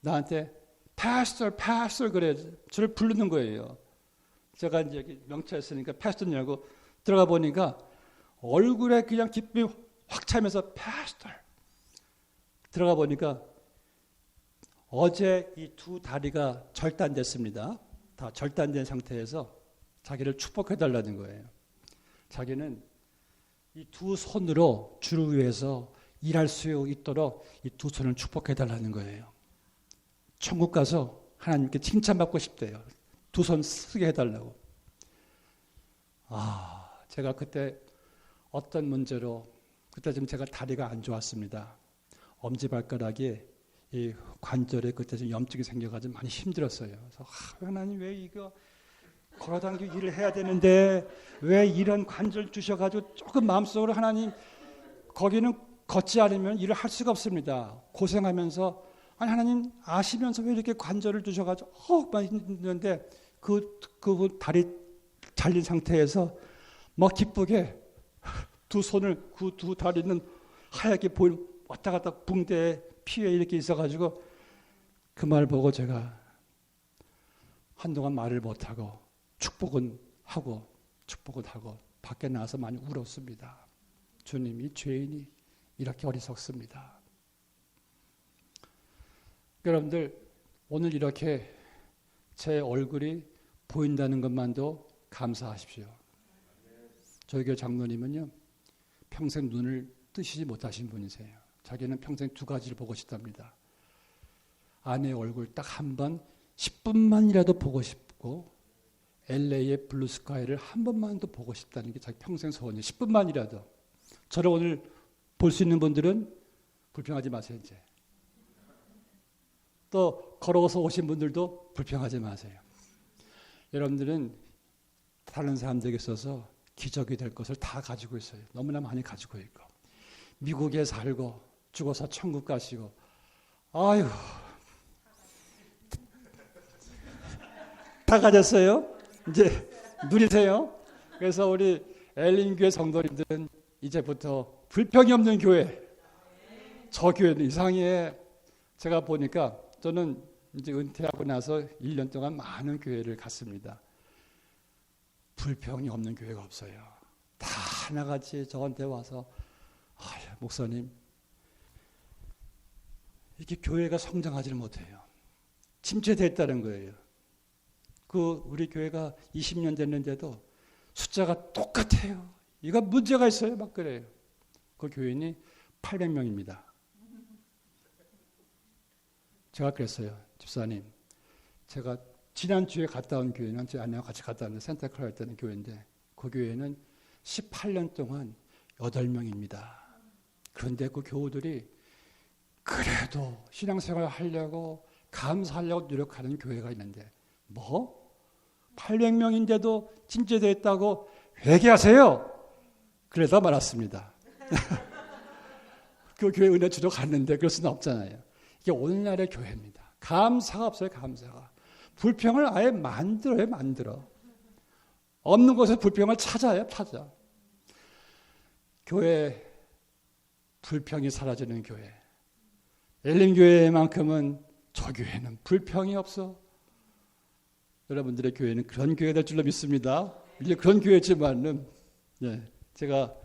나한테 패스터 그래 저를 부르는 거예요. 제가 이제 여기 명찰했으니까 패스터냐고 들어가 보니까 얼굴에 그냥 기쁨이 확 차면서 패스터 들어가 보니까 어제 이 두 다리가 절단됐습니다. 다 절단된 상태에서 자기를 축복해달라는 거예요. 자기는 이 두 손으로 주를 위해서 일할 수 있도록 이 두 손을 축복해달라는 거예요. 천국 가서 하나님께 칭찬받고 싶대요. 두 손 쓰게 해달라고. 제가 그때 어떤 문제로 그때 좀 제가 다리가 안 좋았습니다. 엄지발가락에 이 관절에 그때 좀 염증이 생겨가지고 많이 힘들었어요. 그래서 하나님 왜 이거 걸어다니기 일을 해야 되는데 왜 이런 관절 주셔가지고 조금 마음속으로 하나님 거기는 걷지 않으면 일을 할 수가 없습니다. 고생하면서 아니 하나님 아시면서 왜 이렇게 관절을 주셔가지고 많이 힘든데 그 다리 잘린 상태에서 막 기쁘게 두 손을 그 두 다리는 하얗게 보이는 왔다 갔다 붕대에 피에 이렇게 있어가지고 그 말 보고 제가 한동안 말을 못하고 축복은 하고 밖에 나와서 많이 울었습니다. 주님 이 죄인이 이렇게 어리석습니다. 여러분들 오늘 이렇게 제 얼굴이 보인다는 것만도 감사하십시오. 저희 교회 장로님은요 평생 눈을 뜨시지 못하신 분이세요. 자기는 평생 두 가지를 보고 싶답니다. 아내의 얼굴 딱 한 번 10분만이라도 보고 싶고 LA의 블루스카이를 한 번만 더 보고 싶다는 게 자기 평생 소원이에요. 10분만이라도. 저를 오늘 볼 수 있는 분들은 불평하지 마세요. 이제. 또 걸어서 오신 분들도 불평하지 마세요. 여러분들은 다른 사람들에게 있어서 기적이 될 것을 다 가지고 있어요. 너무나 많이 가지고 있고 미국에 살고 죽어서 천국 가시고 아유 다 가졌어요. 이제 누리세요. 그래서 우리 엘린교회 성도님들은 이제부터 불평이 없는 교회. 저 교회는 이상해. 제가 보니까 저는 이제 은퇴하고 나서 1년 동안 많은 교회를 갔습니다. 불평이 없는 교회가 없어요. 다 하나같이 저한테 와서 목사님 이렇게 교회가 성장하지를 못해요. 침체됐다는 거예요. 우리 교회가 20년 됐는데도 숫자가 똑같아요. 이거 문제가 있어요. 막 그래요. 그 교인이 800명입니다. 제가 그랬어요. 집사님, 제가 지난주에 갔다 온 교회는 제 아내와 같이 갔다 왔는데 센터클라 했다는 교회인데 그 교회는 18년 동안 8명입니다. 그런데 그 교우들이 그래도 신앙생활 하려고 감사하려고 노력하는 교회가 있는데 800명인데도 침체됐다고 회개하세요. 그래서 말았습니다. 그 교회 은혜 주러 갔는데 그럴 수는 없잖아요. 이게 오늘날의 교회입니다. 감사가 없어요. 감사가. 불평을 아예 만들어. 없는 곳에 불평을 찾아. 교회 불평이 사라지는 교회. 엘림교회만큼은 저 교회는 불평이 없어. 여러분들의 교회는 그런 교회가 될 줄로 믿습니다. 이제 그런 교회지만은 제가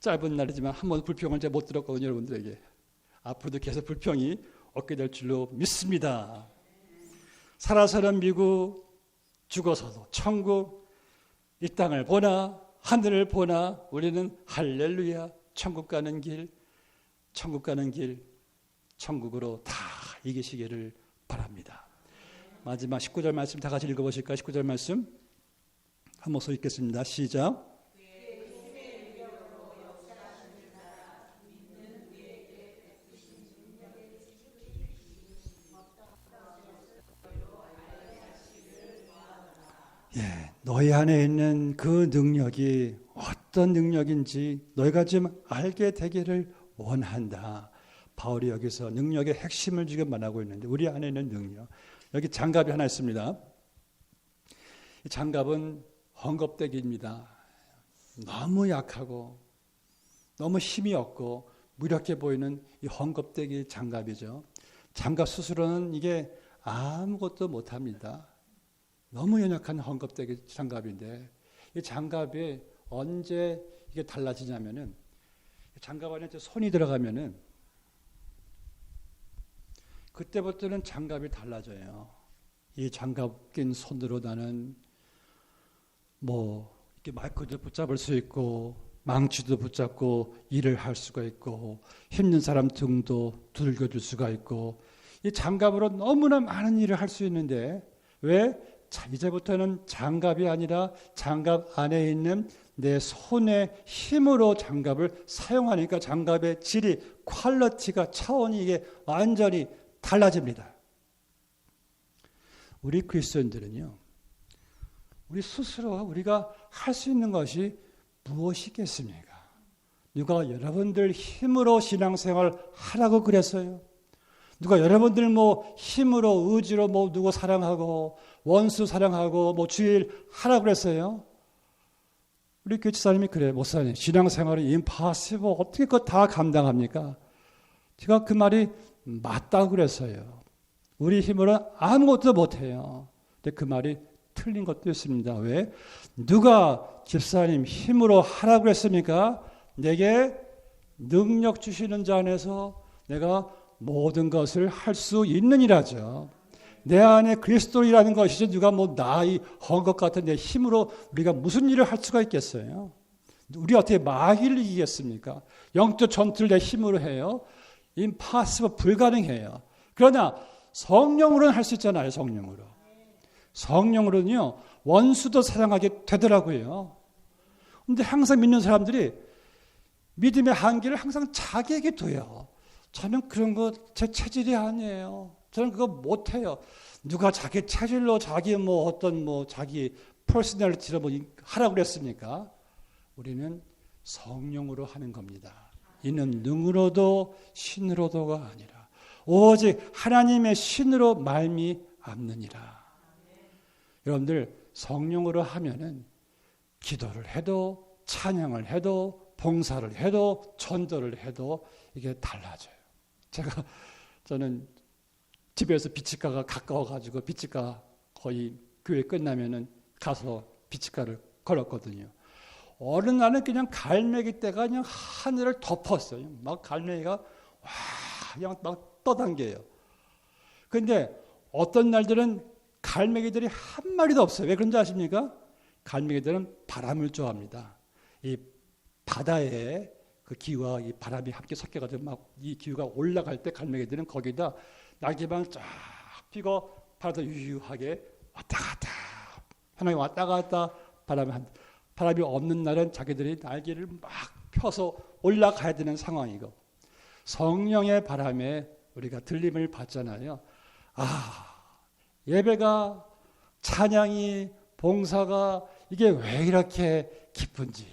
짧은 날이지만 한 번 불평을 제가 못 들었거든요. 여러분들에게. 앞으로도 계속 불평이 없게 될 줄로 믿습니다. 살아서는 미국, 죽어서도 천국, 이 땅을 보나 하늘을 보나 우리는 할렐루야 천국 가는 길, 천국으로 다 이기시기를 바랍니다. 마지막 19절 말씀 다 같이 읽어보실까요? 19절 말씀 한 목소리 읽겠습니다. 시작. 너희 안에 있는 그 능력이 어떤 능력인지 너희가 좀 알게 되기를 원한다. 바울이 여기서 능력의 핵심을 지금 말하고 있는데 우리 안에 있는 능력. 여기 장갑이 하나 있습니다. 이 장갑은 헝겊대기입니다. 너무 약하고 너무 힘이 없고 무력해 보이는 이 헝겊대기 장갑이죠. 장갑 스스로는 이게 아무것도 못합니다. 너무 연약한 헝겊대기 장갑인데 이 장갑이 언제 이게 달라지냐면은 장갑 안에 손이 들어가면은 그때부터는 장갑이 달라져요. 이 장갑 낀 손으로 나는 이렇게 마이크도 붙잡을 수 있고 망치도 붙잡고 일을 할 수가 있고 힘든 사람 등도 두들겨줄 수가 있고 이 장갑으로 너무나 많은 일을 할 수 있는데 왜? 이제부터는 장갑이 아니라 장갑 안에 있는 내 손의 힘으로 장갑을 사용하니까 장갑의 질이 퀄리티가 차원이 이게 완전히 달라집니다. 우리 그리스도인들은요. 우리 스스로 우리가 할 수 있는 것이 무엇이겠습니까? 누가 여러분들 힘으로 신앙생활 하라고 그랬어요? 누가 여러분들 힘으로 의지로 누구 사랑하고 원수 사랑하고 주일 하라고 그랬어요? 우리 교회 집사님이 그래요. 목사님 신앙생활은 impossible 어떻게 그거 다 감당합니까? 제가 그 말이 맞다고 그랬어요. 우리 힘으로는 아무것도 못해요. 근데 그 말이 틀린 것도 있습니다. 왜? 누가 집사님 힘으로 하라고 그랬습니까? 내게 능력 주시는 자 안에서 내가 모든 것을 할 수 있느니라죠. 내 안에 그리스도이라는 것이죠. 누가 나의 헝겊 같은 내 힘으로 우리가 무슨 일을 할 수가 있겠어요? 우리 어떻게 마귀를 이기겠습니까? 영적 전투를 내 힘으로 해요. impossible 불가능해요. 그러나 성령으로는 할 수 있잖아요. 성령으로는요. 원수도 사랑하게 되더라고요. 그런데 항상 믿는 사람들이 믿음의 한계를 항상 자기에게 둬요. 저는 그런 거 제 체질이 아니에요. 저는 그거 못해요. 누가 자기 체질로 자기 자기 퍼스널리티로 하라고 그랬습니까? 우리는 성령으로 하는 겁니다. 이는 능으로도 신으로도가 아니라 오직 하나님의 신으로 말미암느니라. 여러분들 성령으로 하면은 기도를 해도 찬양을 해도 봉사를 해도 전도를 해도 이게 달라져요. 저는 집에서 비치가가 가까워가지고 비치가 거의 교회 끝나면은 가서 비치가를 걸었거든요. 어느 날은 그냥 갈매기 떼가 그냥 하늘을 덮었어요. 막 갈매기가 와 그냥 막 떠당겨요. 근데 어떤 날들은 갈매기들이 한 마리도 없어요. 왜 그런지 아십니까? 갈매기들은 바람을 좋아합니다. 이 바다에 그 기후와 이 바람이 함께 섞여가지고 막 이 기후가 올라갈 때 갈매기들은 거기다 날개만 쫙 펴고 바다에 유유하게 왔다 갔다 편하게 왔다 갔다 바람이 없는 날은 자기들이 날개를 막 펴서 올라가야 되는 상황이고 성령의 바람에 우리가 들림을 받잖아요. 예배가 찬양이 봉사가 이게 왜 이렇게 기쁜지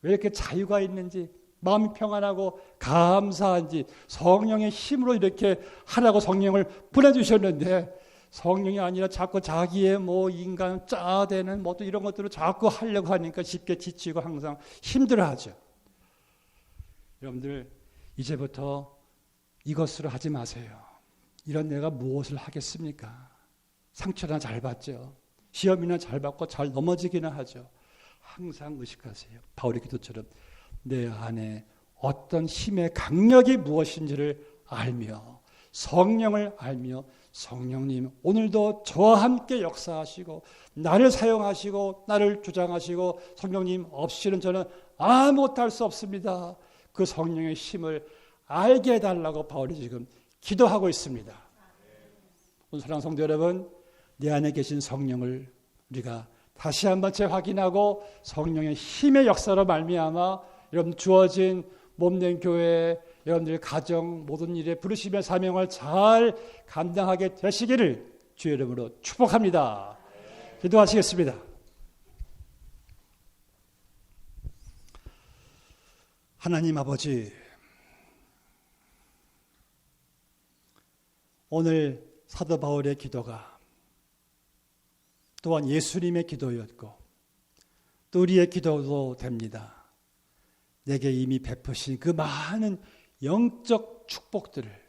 왜 이렇게 자유가 있는지 마음이 평안하고 감사한지 성령의 힘으로 이렇게 하라고 성령을 보내주셨는데 성령이 아니라 자꾸 자기의 인간 짜대는 또 이런 것들을 자꾸 하려고 하니까 쉽게 지치고 항상 힘들어하죠. 여러분들 이제부터 이것으로 하지 마세요. 이런 내가 무엇을 하겠습니까? 상처나 잘 받죠. 시험이나 잘 받고 잘 넘어지기나 하죠. 항상 의식하세요. 바울의 기도처럼 내 안에 어떤 힘의 강력이 무엇인지를 알며 성령을 알며 성령님 오늘도 저와 함께 역사하시고 나를 사용하시고 나를 주장하시고 성령님 없이는 저는 아무것도 할 수 없습니다. 그 성령의 힘을 알게 해달라고 바울이 지금 기도하고 있습니다. 오늘 사랑하는 성도 여러분, 내 안에 계신 성령을 우리가 다시 한번 재확인하고 성령의 힘의 역사로 말미암아 여러분 주어진 몸된 교회, 여러분들 가정 모든 일에 부르심의 사명을 잘 감당하게 되시기를 주의 이름으로 축복합니다. 기도하시겠습니다. 하나님 아버지, 오늘 사도 바울의 기도가 또한 예수님의 기도였고 또 우리의 기도도 됩니다. 내게 이미 베푸신 그 많은 영적 축복들을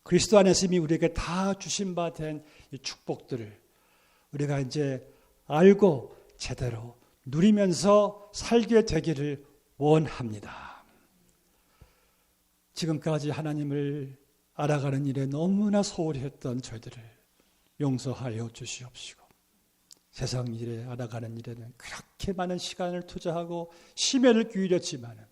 그리스도 안에서 이미 우리에게 다 주신 바 된 이 축복들을 우리가 이제 알고 제대로 누리면서 살게 되기를 원합니다. 지금까지 하나님을 알아가는 일에 너무나 소홀히 했던 저희들을 용서하여 주시옵시고 세상 일에 알아가는 일에는 그렇게 많은 시간을 투자하고 심혈을 기울였지만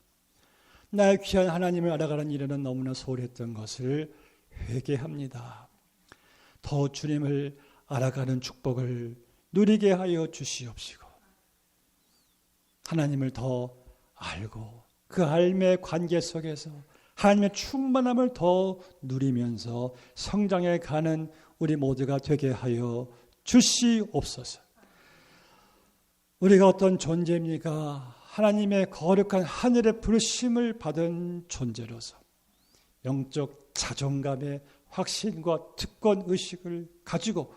나의 귀한 하나님을 알아가는 일에는 너무나 소홀했던 것을 회개합니다. 더 주님을 알아가는 축복을 누리게 하여 주시옵시고 하나님을 더 알고 그 알매 관계 속에서 하나님의 충만함을 더 누리면서 성장해 가는 우리 모두가 되게 하여 주시옵소서. 우리가 어떤 존재입니까? 하나님의 거룩한 하늘의 부르심을 받은 존재로서 영적 자존감의 확신과 특권의식을 가지고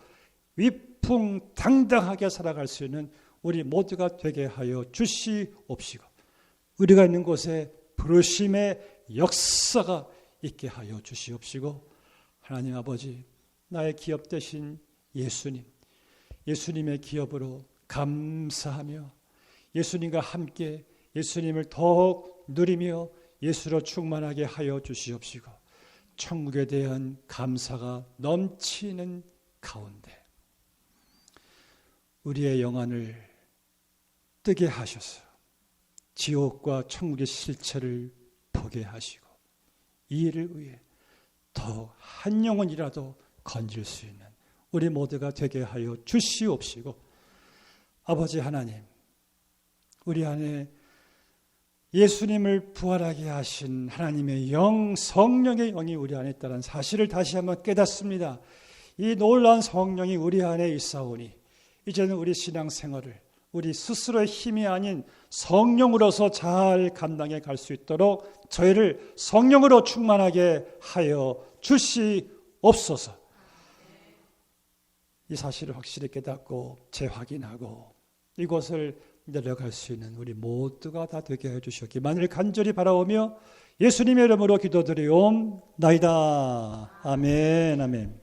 위풍당당하게 살아갈 수 있는 우리 모두가 되게 하여 주시옵시고 우리가 있는 곳에 부르심의 역사가 있게 하여 주시옵시고 하나님 아버지 나의 기업 되신 예수님의 기업으로 감사하며 예수님과 함께 예수님을 더욱 누리며 예수로 충만하게 하여 주시옵시고 천국에 대한 감사가 넘치는 가운데 우리의 영안을 뜨게 하셔서 지옥과 천국의 실체를 보게 하시고 이 일을 위해 더 한 영혼이라도 건질 수 있는 우리 모두가 되게 하여 주시옵시고 아버지 하나님 우리 안에 예수님을 부활하게 하신 하나님의 영 성령의 영이 우리 안에 있다는 사실을 다시 한번 깨닫습니다. 이 놀라운 성령이 우리 안에 있사오니 이제는 우리 신앙생활을 우리 스스로의 힘이 아닌 성령으로서 잘 감당해 갈 수 있도록 저희를 성령으로 충만하게 하여 주시옵소서. 이 사실을 확실히 깨닫고 재확인하고 이것을 내려갈 수 있는 우리 모두가 다 되게 해주셨기만을 간절히 바라오며 예수님의 이름으로 기도드리옵나이다. 아멘, 아멘.